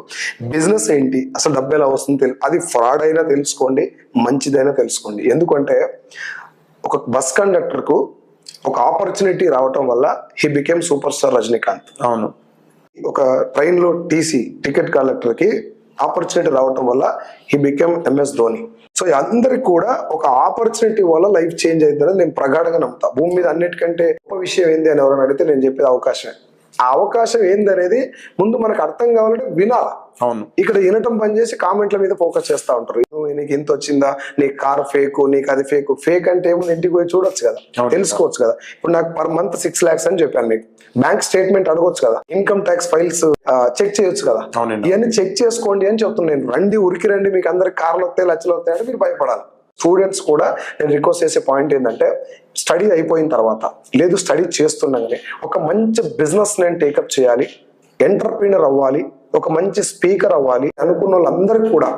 బిజినెస్ ఏంటి, అసలు డబ్బు ఎలా వస్తుంది, అది ఫ్రాడ్ అయినా తెలుసుకోండి, మంచిదైనా తెలుసుకోండి. ఎందుకంటే ఒక బస్ కండక్టర్ కు ఒక ఆపర్చునిటీ రావటం వల్ల he became super star Rajinikanth. అవును. ఒక ట్రైన్ లో టికెట్ కలెక్టర్ కి ఆపర్చునిటీ రావటం వల్ల he became MS Dhoni. So అందరికి కూడా ఒక ఆపర్చునిటీ వల్ల లైఫ్ చేంజ్ అవుతుందని నేను ప్రగాఢంగా నమ్ముతా. భూమి మీద అన్నిటికంటే గొప్ప విషయం ఏంది అని ఎవరైనా అడిగితే నేను చెప్పేది అవకాశమే. ఆ అవకాశం ఏందనేది ముందు మనకు అర్థం కావాలంటే వినాలా. అవును. ఇక్కడ వినటం పని చేసి కామెంట్ల మీద ఫోకస్ చేస్తా ఉంటారు. నీకు ఇంత వచ్చిందా, నీకు కార్ ఫేక్, నీకు అది ఫేక్. ఫేక్ అంటే ఏమో ఇంటికి పోయి చూడొచ్చు కదా, తెలుసుకోవచ్చు కదా. ఇప్పుడు నాకు పర్ మంత్ 6 lakhs అని చెప్పాను మీకు. బ్యాంక్ స్టేట్మెంట్ అడగొచ్చు కదా, ఇన్కమ్ ట్యాక్స్ ఫైల్స్ చెక్ చేయొచ్చు కదా. ఇవన్నీ చెక్ చేసుకోండి అని చెప్తున్నాను నేను. ఉరికి రండి, మీకు అందరికి కార్లు వస్తాయి, లక్షలు వస్తాయి అంటే మీరు భయపడాలి. స్టూడెంట్స్ కూడా నేను రిక్వెస్ట్ చేసే పాయింట్ ఏంటంటే, స్టడీ అయిపోయిన తర్వాత లేదు స్టడీ చేస్తుండగానే ఒక మంచి బిజినెస్ నేను టేకప్ చేయాలి, ఎంటర్ప్రీనర్ అవ్వాలి, ఒక మంచి స్పీకర్ అవ్వాలి అనుకున్న వాళ్ళందరికీ కూడా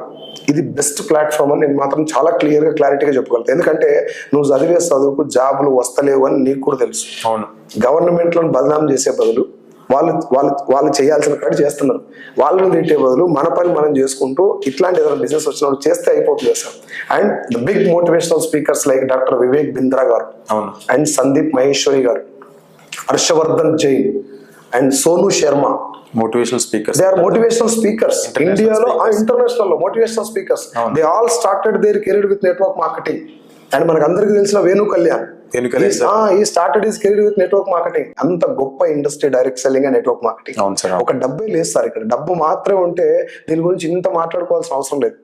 ఇది బెస్ట్ ప్లాట్ఫామ్ అని నేను మాత్రం చాలా క్లారిటీగా చెప్పగలుగుతాను. ఎందుకంటే నువ్వు చదివే చదువుకు జాబులు వస్తలేవు అని నీకు కూడా తెలుసు. అవును. గవర్నమెంట్ లో బదనాం చేసే బదులు వాళ్ళు చేయాల్సిన కాడ చేస్తున్నారు. వాళ్ళని తిట్టే బదులు మన పని మనం చేసుకుంటూ ఇట్లాంటి ఏదైనా బిజినెస్ వచ్చినప్పుడు చేస్తే అయిపోతుంది sir. And the big motivational speakers like doctor Vivek Bindra garu, and Sandeep Maheshwari garu, Harshvardhan Jain and Sonu Sharma, motivational speakers. They are motivational speakers. ఇండియాలో ఇంటర్నేషనల్ లో motivational speakers. They all started their career with network marketing. And మనకు అందరికి తెలిసిన వేణు కళ్యాణ్, ఈ started his career with network marketing. అంత గొప్ప industry direct selling and network marketing. ఒక డబ్బే లేదు సార్ ఇక్కడ. డబ్బు మాత్రమే ఉంటే దీని గురించి ఇంత మాట్లాడుకోవాల్సిన అవసరం లేదు.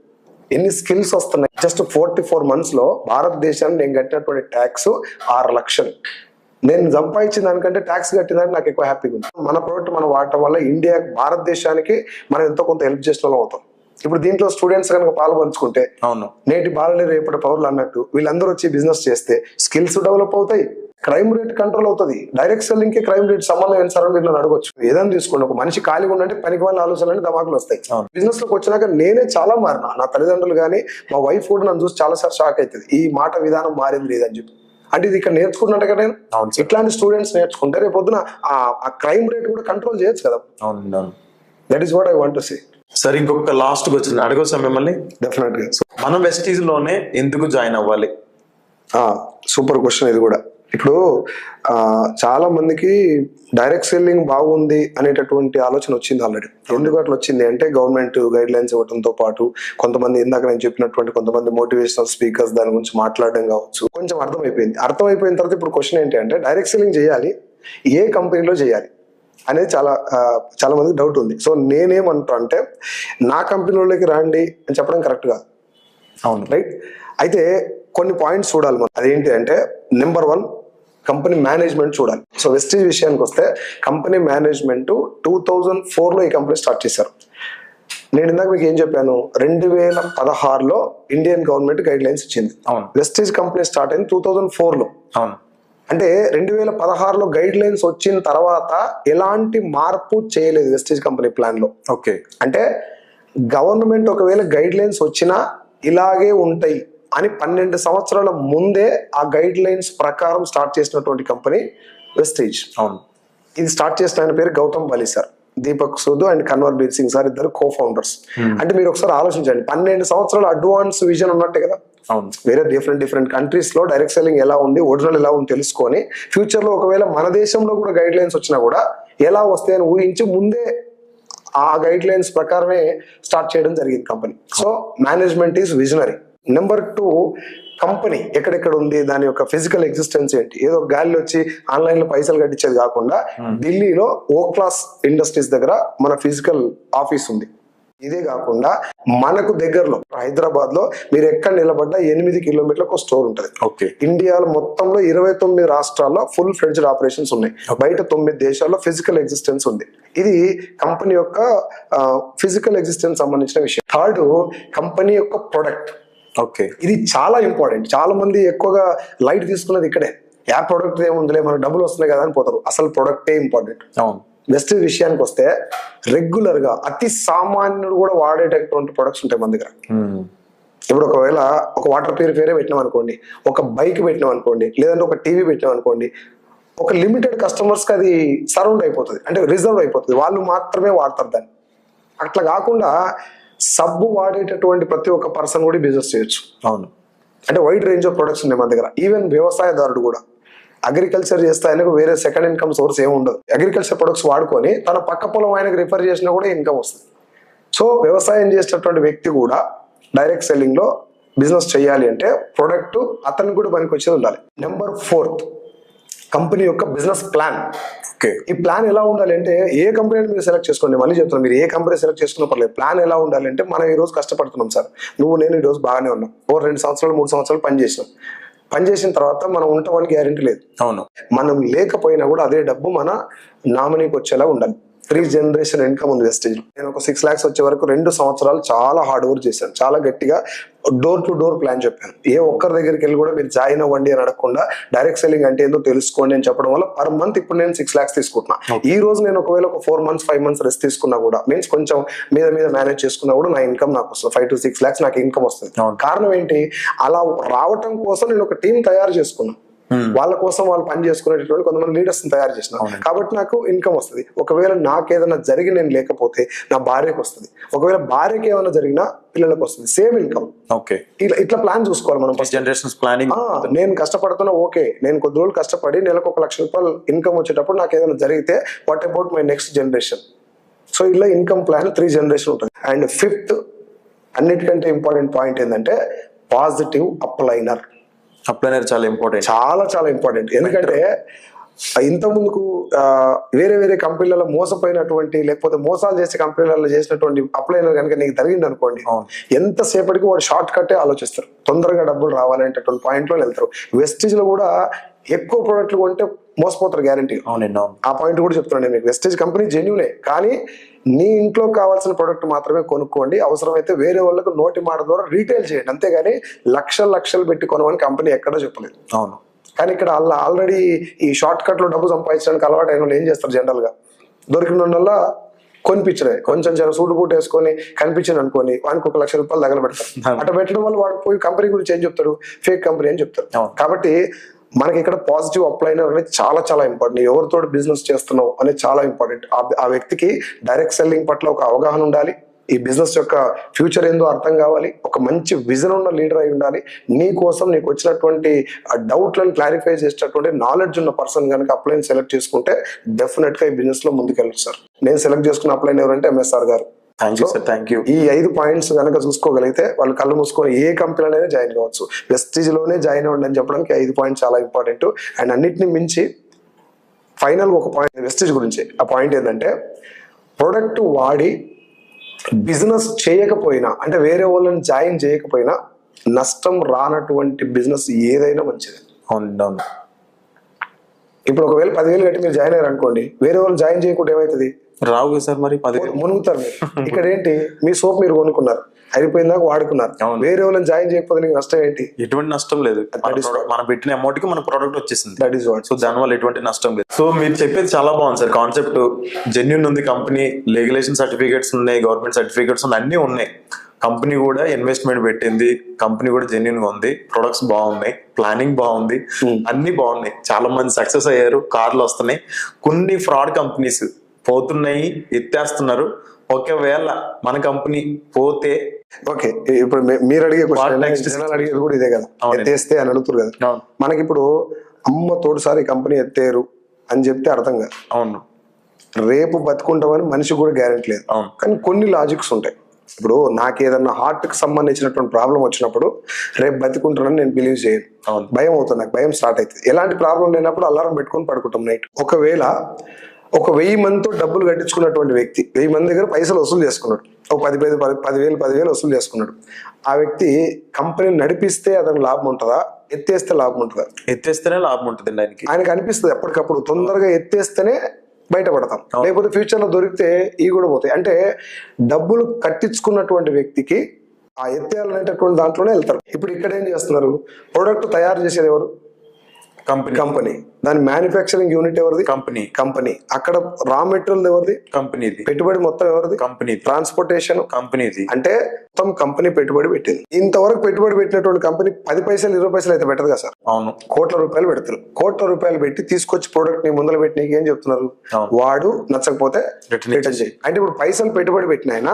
ఎన్ని స్కిల్స్ వస్తున్నాయి. జస్ట్ 44 months లో భారతదేశాన్ని నేను కట్టినటువంటి ట్యాక్స్ 6 లక్షలు. నేను సంపాదించిన దానికంటే ట్యాక్స్ కట్టిందని నాకు ఎక్కువ హ్యాపీగా ఉంది. మన ప్రోడక్ట్ మనం వాడటం వల్ల ఇండియా, భారతదేశానికి మనం ఎంతో కొంత హెల్ప్ చేసిన వాళ్ళం అవుతాం. ఇప్పుడు దీంట్లో స్టూడెంట్స్ కనుక పాల్పంచుకుంటే, నేటి బాలని రేపటి పౌరులు అన్నట్టు వీళ్ళందరూ వచ్చి బిజినెస్ చేస్తే స్కిల్స్ డెవలప్ అవుతాయి, క్రైమ్ రేట్ కంట్రోల్ అవుతుంది. డైరెక్ట్ సెల్లింగ్ కి క్రైమ్ రేట్ సంబంధం ఏంటి సార్ మీరు అడగొచ్చు. ఏదైనా తీసుకోండి, ఒక మనిషి ఖాళీగా ఉండంటే పనికి వాళ్ళ ఆలోచనలు ధమాకులు వస్తాయి. బిజినెస్ లోకి వచ్చినాక నేనే చాలా మారినా. నా తల్లిదండ్రులు కానీ మా వైఫ్ కూడా నన్ను చూసి చాలా సార్ షాక్ అవుతుంది, ఈ మాట విధానం మారింది లేదని చెప్పి. అంటే ఇది ఇక్కడ నేర్చుకున్నట్టు కదా నేను. ఇట్లాంటి స్టూడెంట్స్ నేర్చుకుంటే రేపు పొద్దున ఆ క్రైమ్ రేట్ కూడా కంట్రోల్ చేయొచ్చు కదా. That is what I want to say. సరే, ఇంకొక లాస్ట్ క్వశ్చన్ అడగొచ్చా మిమ్మల్ని? డెఫినెట్ గా. మనం వెస్టీజ్ లోనే ఎందుకు జాయిన్ అవ్వాలి? సూపర్ క్వశ్చన్ ఇది కూడా. ఇప్పుడు చాలా మందికి డైరెక్ట్ సెల్లింగ్ బాగుంది అనేటటువంటి ఆలోచన వచ్చింది ఆల్రెడీ. ఎందుకు అట్లా వచ్చింది అంటే, గవర్నమెంట్ గైడ్ లైన్స్ ఇవ్వడంతో పాటు కొంతమంది ఇందాక నేను చెప్పినటువంటి కొంతమంది మోటివేషనల్ స్పీకర్స్ దాని గురించి మాట్లాడడం కావచ్చు, కొంచెం అర్థమైపోయిన తర్వాత ఇప్పుడు క్వశ్చన్ ఏంటి అంటే, డైరెక్ట్ సెల్లింగ్ చేయాలి, ఏ కంపెనీలో చేయాలి అనేది చాలా మందికి డౌట్ ఉంది. సో నేనేమంటా అంటే, నా కంపెనీలోకి రండి అని చెప్పడం కరెక్ట్ కాదు. అవును, రైట్. అయితే కొన్ని పాయింట్స్ చూడాలి మనం. అదేంటి అంటే, నెంబర్ 1 కంపెనీ మేనేజ్మెంట్ చూడాలి. సో వెస్టీజ్ విషయానికి వస్తే, కంపెనీ మేనేజ్మెంట్ 2004లో ఈ కంపెనీ స్టార్ట్ చేశారు. నేను ఇందాక మీకు ఏం చెప్పాను, 2016లో ఇండియన్ గవర్నమెంట్ గైడ్ లైన్స్ ఇచ్చింది. వెస్టీజ్ కంపెనీ స్టార్ట్ అయింది 2004లో. అంటే 2016లో గైడ్ లైన్స్ వచ్చిన తర్వాత ఎలాంటి మార్పు చేయలేదు వెస్టీజ్ కంపెనీ ప్లాన్ లో. ఓకే. అంటే గవర్నమెంట్ ఒకవేళ గైడ్ లైన్స్ వచ్చినా ఇలాగే ఉంటాయి అని 12 సంవత్సరాల ముందే ఆ గైడ్ లైన్స్ ప్రకారం స్టార్ట్ చేసినటువంటి కంపెనీ వెస్టీజ్. అవును. ఇది స్టార్ట్ చేసిన ఆయన పేరు Gautam Bali sir. Deepak Sood and Kanwarbir Singh sir ఇద్దరు కో ఫౌండర్స్. అంటే మీరు ఒకసారి ఆలోచించండి, 12 సంవత్సరాల అడ్వాన్స్ విజన్ ఉన్నట్టే కదా. వేరే డిఫరెంట్ కంట్రీస్ లో డైరెక్ట్ సెల్లింగ్ ఎలా ఉంది, ఒరిజినల్ ఎలా ఉంది తెలుసుకొని, ఫ్యూచర్ లో ఒకవేళ మన దేశంలో కూడా గైడ్ లైన్స్ వచ్చినా కూడా ఎలా వస్తాయని ఊహించి ముందే ఆ గైడ్ లైన్స్ ప్రకారమే స్టార్ట్ చేయడం జరిగింది company. So management is visionary. Number 2, company ఎక్కడెక్కడ ఉంది, దాని యొక్క ఫిజికల్ ఎగ్జిస్టెన్స్ ఏంటి. ఏదో గాలిలో వచ్చి ఆన్లైన్ లో పైసలు కట్టించేది కాకుండా, ఢిల్లీలో ఓ క్లాస్ ఇండస్ట్రీస్ దగ్గర మన ఫిజికల్ ఆఫీస్ ఉంది. ఇదే కాకుండా మనకు దగ్గరలో హైదరాబాద్ లో మీరు ఎక్కడ నిలబడ్డా 8 కిలోమీటర్లకు ఒక స్టోర్ ఉంటుంది. ఇండియాలో మొత్తంలో 29 రాష్ట్రాల్లో ఫుల్ ఫ్లెడ్జ్డ్ ఆపరేషన్స్ ఉన్నాయి. బయట 9 దేశాల్లో ఫిజికల్ ఎగ్జిస్టెన్స్ ఉంది. ఇది కంపెనీ యొక్క ఫిజికల్ ఎగ్జిస్టెన్స్ సంబంధించిన విషయం. 3, కంపెనీ యొక్క ప్రొడక్ట్. ఓకే, ఇది చాలా ఇంపార్టెంట్. చాలా మంది ఎక్కువగా లైట్ తీసుకున్నది ఇక్కడే. ప్రొడక్ట్ ఏముందిలే, మనకు డబ్బులు వస్తున్నాయి కదా అని పోతారు. అసలు ప్రొడక్టే ఇంపార్టెంట్. వెస్ట్ విషయానికి వస్తే, రెగ్యులర్ గా అతి సామాన్యుడు కూడా వాడేటటువంటి ప్రొడక్ట్స్ ఉంటాయి మన దగ్గర. ఇప్పుడు ఒకవేళ ఒక వాటర్ ప్యూరిఫైయర్ పెట్టినాం అనుకోండి, ఒక బైక్ పెట్టినాం అనుకోండి, లేదంటే ఒక టీవీ పెట్టినాం అనుకోండి, ఒక లిమిటెడ్ కస్టమర్స్ కి అది సరౌండ్ అయిపోతుంది, అంటే రిజర్వ్ అయిపోతుంది, వాళ్ళు మాత్రమే వాడతారు దాన్ని. అట్లా కాకుండా సబ్బు వాడేటటువంటి ప్రతి ఒక్క పర్సన్ కూడా బిజినెస్ చేయొచ్చు. అవును. అంటే వైడ్ రేంజ్ ఆఫ్ ప్రొడక్ట్స్ ఉన్నాయి మన దగ్గర. ఈవెన్ వ్యవసాయదారుడు కూడా అగ్రికల్చర్ చేస్తే ఆయనకు వేరే సెకండ్ ఇన్కమ్ సోర్స్ ఏమి ఉండదు. అగ్రికల్చర్ ప్రొడక్ట్స్ వాడుకొని తన పక్క పొలం ఆయనకు రిఫర్ చేసినా కూడా ఇన్కమ్ వస్తుంది. సో వ్యవసాయం చేసేటటువంటి వ్యక్తి కూడా డైరెక్ట్ సెల్లింగ్ లో బిజినెస్ చేయాలి అంటే ప్రొడక్ట్ అతనికి కూడా పనికి వచ్చేది ఉండాలి. నెంబర్ 4, కంపెనీ యొక్క బిజినెస్ ప్లాన్. ఈ ప్లాన్ ఎలా ఉండాలి అంటే ఏ కంపెనీ మీరు సెలెక్ట్ చేసుకోండి, మళ్ళీ చెప్తున్నాను, మీరు ఏ కంపెనీ సెలెక్ట్ చేసుకున్న పర్లేదు, ప్లాన్ ఎలా ఉండాలి అంటే మనం ఈ రోజు కష్టపడుతున్నాం సార్, నేను ఈ రోజు బాగానే ఉన్నాం, 2 సంవత్సరాలు 3 సంవత్సరాలు పని చేసిన తర్వాత మనం ఉంటామని గ్యారెంటీ లేదు. అవును, మనం లేకపోయినా కూడా అదే డబ్బు మన నామినీకి వచ్చేలా ఉండాలి. 3 జనరేషన్ ఇన్కమ్ ఉంది వెస్టేజ్ లో. నేను ఒక 6 lakhs వచ్చే వరకు 2 సంవత్సరాలు చాలా హార్డ్ వర్క్ చేశాను, చాలా గట్టిగా డోర్ టు డోర్ ప్లాన్ చెప్పాను. ఏ ఒక్కరి దగ్గరికి వెళ్ళి కూడా మీరు జాయిన్ అవ్వండి అని అడగకుండా డైరెక్ట్ సెల్లింగ్ అంటే ఏందో తెలుసుకోండి అని చెప్పడం వల్ల పర్ మంత్ ఇప్పుడు నేను 6 lakhs తీసుకుంటున్నా. ఈ రోజు నేను ఒకవేళ ఒక 4 months 5 months రెస్ట్ తీసుకున్నా కూడా, మీన్స్ కొంచెం మీద మేనేజ్ చేసుకున్నా కూడా నా ఇన్కమ్ నాకు వస్తుంది. 5 to 6 lakhs నాకు ఇన్కమ్ వస్తుంది. కారణం ఏంటి, అలా రావటం కోసం నేను ఒక టీం తయారు చేసుకున్నా. వాళ్ళ కోసం వాళ్ళు పని చేసుకునేటటువంటి కొంతమంది లీడర్స్ తయారు చేసిన, కాబట్టి నాకు ఇన్కమ్ వస్తుంది. ఒకవేళ నాకేదైనా జరిగి నేను లేకపోతే నా భార్యకు వస్తుంది, ఒకవేళ భార్యకి ఏమైనా జరిగినా పిల్లలకు వస్తుంది, సేమ్ ఇన్కమ్. ఇట్లా ప్లాన్ చూసుకోవాలి మనం. Generation planning. నేను కష్టపడుతున్నా, ఓకే, నేను కొద్ది రోజులు కష్టపడి నెలకు 1 లక్ష రూపాయలు ఇన్కమ్ వచ్చేటప్పుడు నాకు ఏదైనా జరిగితే what about my next generation. So ఇలా ఇన్కమ్ ప్లాన్ 3 జనరేషన్ ఉంటుంది. అండ్ 5th అన్నిటికంటే ఇంపార్టెంట్ పాయింట్ ఏంటంటే పాజిటివ్ అప్లైనర్. చాలా ఇంపార్టెంట్, చాలా ఇంపార్టెంట్. ఎందుకంటే ఇంత ముందుకు వేరే కంపెనీలలో మోసపోయినటువంటి, లేకపోతే మోసాలు చేసే కంపెనీలలో చేసినటువంటి అప్లైనర్ కనుక నీకు జరిగింది అనుకోండి, ఎంతసేపటికి వాడు షార్ట్ కట్టే ఆలోచిస్తారు, తొందరగా డబ్బులు రావాలనేటటువంటి పాయింట్ లో వెళ్తారు. వెస్టేజ్ లో కూడా ఎక్కువ ప్రోడక్ట్లు కొంటే మోసపోతారు గ్యారంటీ. ఆ పాయింట్ కూడా చెప్తున్నాను నేను మీకు. వెస్టేజ్ కంపెనీ జెన్యూనే, కానీ నీ ఇంట్లో కావాల్సిన ప్రోడక్ట్ మాత్రమే కొనుక్కోండి. అవసరమైతే వేరే వాళ్ళకు నోటి మాట ద్వారా రీటైల్ చేయండి, అంతేగాని లక్షలు పెట్టి కొనమని కంపెనీ ఎక్కడో చెప్పలేదు. అవును, కానీ ఇక్కడ ఆల్రెడీ ఈ షార్ట్ కట్ లో డబ్బు సంపాదించడానికి అలవాటు అయిన వాళ్ళు ఏం చేస్తారు, జనరల్ గా దొరికిన వల్ల కొనిపించడే, కొంచెం సూటు బూట్ వేసుకొని కనిపించింది అనుకోని వానికి 1 లక్ష రూపాయలు తగలబెడతారు. అట్లా పెట్టడం వల్ల వాడు పోయి కంపెనీ గురించి ఏం చెప్తాడు, ఫేక్ కంపెనీ అని చెప్తారు. కాబట్టి మనకి ఇక్కడ పాజిటివ్ అప్లైనర్ అనేది చాలా ఇంపార్టెంట్. ఎవరితో బిజినెస్ చేస్తున్నావు అనేది చాలా ఇంపార్టెంట్. ఆ వ్యక్తికి డైరెక్ట్ సెల్లింగ్ పట్ల ఒక అవగాహన ఉండాలి, ఈ బిజినెస్ యొక్క ఫ్యూచర్ ఏందో అర్థం కావాలి, ఒక మంచి విజన్ ఉన్న లీడర్ అయి ఉండాలి. నీ కోసం నీకు వచ్చినటువంటి డౌట్లను క్లారిఫై చేసేటటువంటి నాలెడ్జ్ ఉన్న పర్సన్ కనుక అప్లైన్ సెలెక్ట్ చేసుకుంటే డెఫినెట్ గా ఈ బిజినెస్ లో ముందుకెళ్ళచ్చు సార్. నేను సెలెక్ట్ చేసుకున్న అప్లైన్ ఎవరంటే MSR గారు. ఈ 5 పాయింట్స్ కనుక చూసుకోగలిగితే వాళ్ళు కళ్ళు మూసుకొని ఏ కంపెనీలోనే జాయిన్ కావచ్చు. వెస్టీజ్ లోనే జాయిన్ అవ్వండి అని చెప్పడానికి 5 పాయింట్స్ చాలా ఇంపార్టెంట్. అండ్ అన్నిటిని మించి ఫైనల్ ఒక పాయింట్ వెస్టీజ్ గురించి. ఆ పాయింట్ ఏంటంటే, ప్రొడక్ట్ వాడి బిజినెస్ చేయకపోయినా, అంటే వేరే వాళ్ళని జాయిన్ చేయకపోయినా నష్టం రానటువంటి బిజినెస్ ఏదైనా మంచిది. ఇప్పుడు ఒకవేళ 10,000 కట్టి మీరు జాయిన్ అయ్యారు అనుకోండి, వేరే వాళ్ళు జాయిన్ చేయకుండా ఏమవుతుంది, రావు సార్, మరి 10,000 మునుగుతారు మీరు. ఇక్కడ ఏంటి, మీ సోప్ మీరు కొనుక్కున్నారు, అయిపోయిందాక వాడుకున్నారు, వేరే వాళ్ళని జాయిన్ చేయకపోతే నీకు నష్టం ఏంటి? ఎటువంటి నష్టం లేదు. మనం పెట్టిన అమౌంట్ కి మన ప్రోడక్ట్ వచ్చేసింది. That is what. సో దానివల్ల ఎటువంటి నష్టం లేదు. సో మీరు చెప్పేది చాలా బాగుంది సార్. కాన్సెప్ట్ జెన్యూన్ ఉంది, కంపెనీ లీగలైజేషన్ సర్టిఫికేట్స్ ఉన్నాయి, గవర్నమెంట్ సర్టిఫికేట్స్ ఉన్నాయి, అన్ని ఉన్నాయి. కంపెనీ కూడా ఇన్వెస్ట్మెంట్ పెట్టింది, కంపెనీ కూడా జెన్యూన్ గా ఉంది, ప్రొడక్ట్స్ బాగున్నాయి, ప్లానింగ్ బాగుంది, అన్ని బాగున్నాయి. చాలా మంది సక్సెస్ అయ్యారు, కార్లు వస్తున్నాయి. కొన్ని ఫ్రాడ్ కంపెనీస్ పోతున్నాయి, ఎత్తేస్తున్నారు. ఒకవేళ మన కంపెనీ పోతే, ఓకే, ఇప్పుడు మీరు అడిగే జనాలు అడిగేది కూడా ఇదే కదా, ఎత్తేస్తే అని అడుగుతారు కదా. మనకి ఇప్పుడు అమ్మ తోడుసారి కంపెనీ ఎత్తేరు అని చెప్తే అర్థం కాదు. అవును, రేపు బతుకుంటామని మనిషి కూడా గ్యారెంటీ లేదు. కానీ కొన్ని లాజిక్స్ ఉంటాయి. ఇప్పుడు నాకు ఏదన్నా హార్ట్ కి సంబంధించినటువంటి ప్రాబ్లం వచ్చినప్పుడు రేపు బతికుంటానని నేను బిలీవ్ చేయను, భయం అవుతుంది, నాకు భయం స్టార్ట్ అవుతుంది. ఎలాంటి ప్రాబ్లం లేనప్పుడు అలారం పెట్టుకొని పడుకుంటాం నైట్. ఒకవేళ ఒక 1000 మందితో డబ్బులు కట్టించుకున్నటువంటి వ్యక్తి 1000 మంది దగ్గర పైసలు వసూలు చేసుకున్నాడు, ఒక 10,000 వసూలు చేసుకున్నాడు. ఆ వ్యక్తి కంపెనీ నడిపిస్తే అతనికి లాభం ఉంటుందా, ఎత్తేస్తే లాభం ఉంటుందా? ఎత్తేస్తేనే లాభం ఉంటుంది. ఆయనకు అనిపిస్తుంది ఎప్పటికప్పుడు తొందరగా ఎత్తేస్తేనే బయటపడతాం, లేకపోతే ఫ్యూచర్ లో దొరికితే ఈ కూడా పోతాయి. అంటే డబ్బులు కట్టించుకున్నటువంటి వ్యక్తికి ఆ ఎత్తేయాలనేటటువంటి దాంట్లోనే వెళ్తారు. ఇప్పుడు ఇక్కడ ఏం చేస్తున్నారు, ప్రొడక్ట్ తయారు చేసేది ఎవరు? కంపెనీ. దాని మ్యానుఫ్యాక్చరింగ్ యూనిట్ ఎవరిది? కంపెనీ. అక్కడ రా మెటీరియల్ ఎవరిది? కంపెనీది. పెట్టుబడి మొత్తం ఎవరిది? కంపెనీ. ట్రాన్స్పోర్టేషన్ కంపెనీది. అంటే మొత్తం కంపెనీ పెట్టుబడి పెట్టింది. ఇంతవరకు పెట్టుబడి పెట్టినటువంటి కంపెనీ 10 పైసలు 20 పైసలు అయితే పెట్టదు కదా సార్. అవును, కోట్ల రూపాయలు పెడతారు. కోట్ల రూపాయలు పెట్టి తీసుకొచ్చి ప్రొడక్ట్ ని ముందర పెట్టి ఏం చెప్తున్నారు, వాడు నచ్చకపోతే రిటర్న్ చేయి. అంటే ఇప్పుడు పైసలు పెట్టుబడి పెట్టిన ఆయన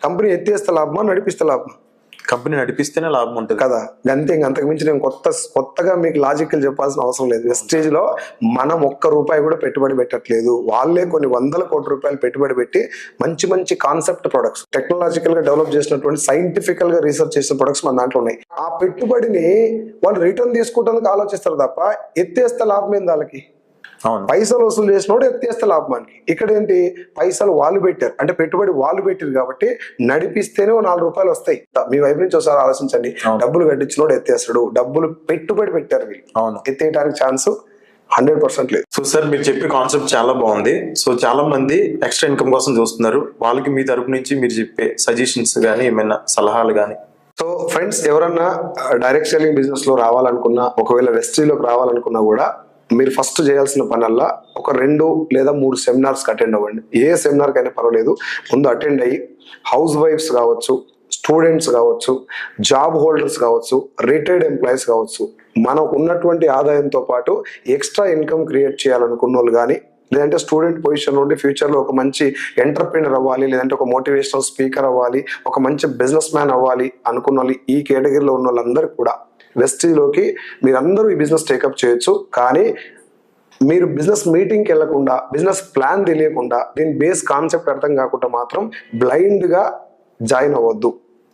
కంపెనీ ఎత్తేస్తే లాభమా, నడిపిస్తే లాభమా? కంపెనీ నడిపిస్తేనే లాభం ఉంటుంది కదా. అంతే, అంతకు మించి నేను కొత్తగా మీకు లాజికల్ చెప్పాల్సిన అవసరం లేదు. వెస్టేజ్ లో మనం ₹1 కూడా పెట్టుబడి పెట్టట్లేదు. వాళ్ళే కొన్ని వందల కోట్ల రూపాయలు పెట్టుబడి పెట్టి మంచి మంచి కాన్సెప్ట్ ప్రొడక్ట్స్, టెక్నాలజికల్ గా డెవలప్ చేసినటువంటి, సైంటిఫికల్ గా రీసెర్చ్ చేసిన ప్రొడక్ట్స్ మన దాంట్లో ఉన్నాయి. ఆ పెట్టుబడిని వాళ్ళు రిటర్న్ తీసుకోవడానికి ఆలోచిస్తారు తప్ప ఎత్తేస్తే లాభం ఏంది వాళ్ళకి? అవును, పైసలు వసూలు చేసినోడు ఎత్తేస్తే లాభానికి. ఇక్కడ ఏంటి, పైసలు వాళ్ళు పెట్టారు అంటే పెట్టుబడి వాళ్ళు పెట్టారు కాబట్టి నడిపిస్తేనే ₹4 వస్తాయి. మీ వైపు నుంచి ఒకసారి ఆలోచించండి. డబ్బులు కట్టించినోడు ఎత్తేస్తాడు, డబ్బులు పెట్టుబడి పెట్టారు వీళ్ళు, అవును, ఎత్తేయడానికి ఛాన్స్ 100% లేదు. సో సార్ మీరు చెప్పే కాన్సెప్ట్ చాలా బాగుంది. సో చాలా మంది ఎక్స్ట్రా ఇన్కమ్ కోసం చూస్తున్నారు. వాళ్ళకి మీ తరపు నుంచి మీరు చెప్పే సజెషన్స్ కానీ ఏమైనా సలహాలు కానీ? సో ఫ్రెండ్స్, ఎవరన్నా డైరెక్ట్ సెల్లింగ్ బిజినెస్ లో రావాలనుకున్నా, ఒకవేళ వెస్ట్రీలోకి రావాలనుకున్నా కూడా మీరు ఫస్ట్ చేయాల్సిన పనల్లా ఒక 2 లేదా 3 సెమినార్స్ అటెండ్ అవ్వండి. ఏ సెమినార్ కైనా పర్వాలేదు, ముందు అటెండ్ అయ్యి హౌస్ వైఫ్స్ కావచ్చు, స్టూడెంట్స్ కావచ్చు, జాబ్ హోల్డర్స్ కావచ్చు, రిటైర్డ్ ఎంప్లాయీస్ కావచ్చు, మనకు ఉన్నటువంటి ఆదాయంతో పాటు ఎక్స్ట్రా ఇన్కమ్ క్రియేట్ చేయాలనుకున్న వాళ్ళు కానీ, లేదంటే స్టూడెంట్ పొజిషన్ నుండి ఫ్యూచర్ లో ఒక మంచి ఎంటర్ప్రినర్ అవ్వాలి, లేదంటే ఒక మోటివేషనల్ స్పీకర్ అవ్వాలి, ఒక మంచి బిజినెస్ మ్యాన్ అవ్వాలి అనుకున్న వాళ్ళు, ఈ కేటగిరీలో ఉన్న వాళ్ళందరూ కూడా వెస్ట్రీలోకి మీరందరూ ఈ బిజినెస్ టేకప్ చేయొచ్చు. కానీ మీరు బిజినెస్ మీటింగ్కి వెళ్లకుండా, బిజినెస్ ప్లాన్ తెలియకుండా, దీని బేస్ కాన్సెప్ట్ అర్థం కాకుండా మాత్రం బ్లైండ్ గా జాయిన్ అవ్వద్దు.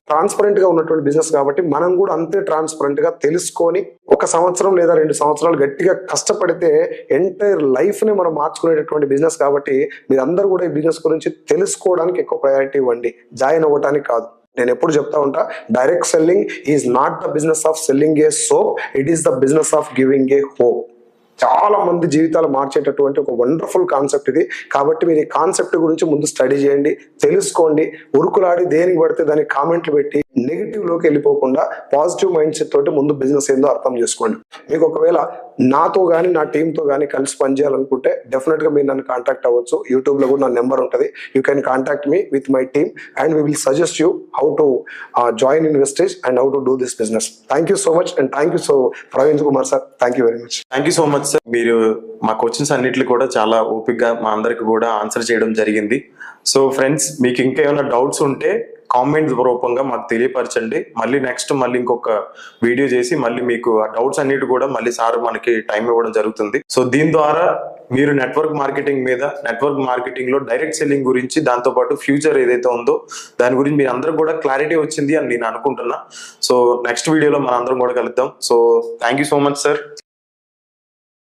ట్రాన్స్పరెంట్ గా ఉన్నటువంటి బిజినెస్ కాబట్టి మనం కూడా అంతే ట్రాన్స్పరెంట్ గా తెలుసుకొని 1 సంవత్సరం లేదా 2 సంవత్సరాలు గట్టిగా కష్టపడితే ఎంటైర్ లైఫ్ ని మనం మార్చుకునేటటువంటి బిజినెస్ కాబట్టి మీరందరూ కూడా ఈ బిజినెస్ గురించి తెలుసుకోవడానికి ఎక్కువ ప్రయారిటీ ఇవ్వండి, జాయిన్ అవ్వడానికి కాదు. నేను ఎప్పుడు చెప్తా ఉంటా, direct selling is not the business of selling A soap, it is the business of giving a hope. చాలా మంది జీవితాలు మార్చేటటువంటి ఒక వండర్ఫుల్ కాన్సెప్ట్ ఇది. కాబట్టి మీరు ఈ కాన్సెప్ట్ గురించి ముందు స్టడీ చేయండి, తెలుసుకోండి. ఉరుకులాడి దేనికి పడితే దానికి కామెంట్లు పెట్టి నెగిటివ్ లోకి వెళ్ళిపోకుండా పాజిటివ్ మైండ్ సెట్ తోటి ముందు బిజినెస్ ఏందో అర్థం చేసుకోండి. మీకు ఒకవేళ నాతో కానీ నా టీంతో కానీ కలిసి పనిచేయాలనుకుంటే డెఫినెట్ గా మీరు నన్ను కాంటాక్ట్ అవ్వచ్చు. యూట్యూబ్ లో కూడా నా నెంబర్ ఉంటుంది. You can contact me with my team and we will suggest you how to join in wastage and how to do this business. Thank you so much and thank you so Praveen Kumar sir. Thank you very much. Thank you so much sir. మీరు మా క్వశ్చన్స్ అన్నిటిని కూడా చాలా ఓపిక్గా మా అందరికి కూడా ఆన్సర్ చేయడం జరిగింది. సో ఫ్రెండ్స్, మీకు ఇంకా ఏమైనా డౌట్స్ ఉంటే కామెంట్ రూపంగా మాకు తెలియపరచండి. మళ్ళీ ఇంకొక వీడియో చేసి మళ్ళీ మీకు ఆ డౌట్స్ అన్నిటి కూడా మళ్ళీ సార్ మనకి టైం ఇవ్వడం జరుగుతుంది. సో దీని ద్వారా మీరు నెట్వర్క్ మార్కెటింగ్ లో డైరెక్ట్ సెల్లింగ్ గురించి, దాంతో పాటు ఫ్యూచర్ ఏదైతే ఉందో దాని గురించి మీ అందరూ కూడా క్లారిటీ వచ్చింది అని నేను అనుకుంటున్నా. సో నెక్స్ట్ వీడియోలో మనం అందరం కూడా కలుద్దాం. So thank you so much sir.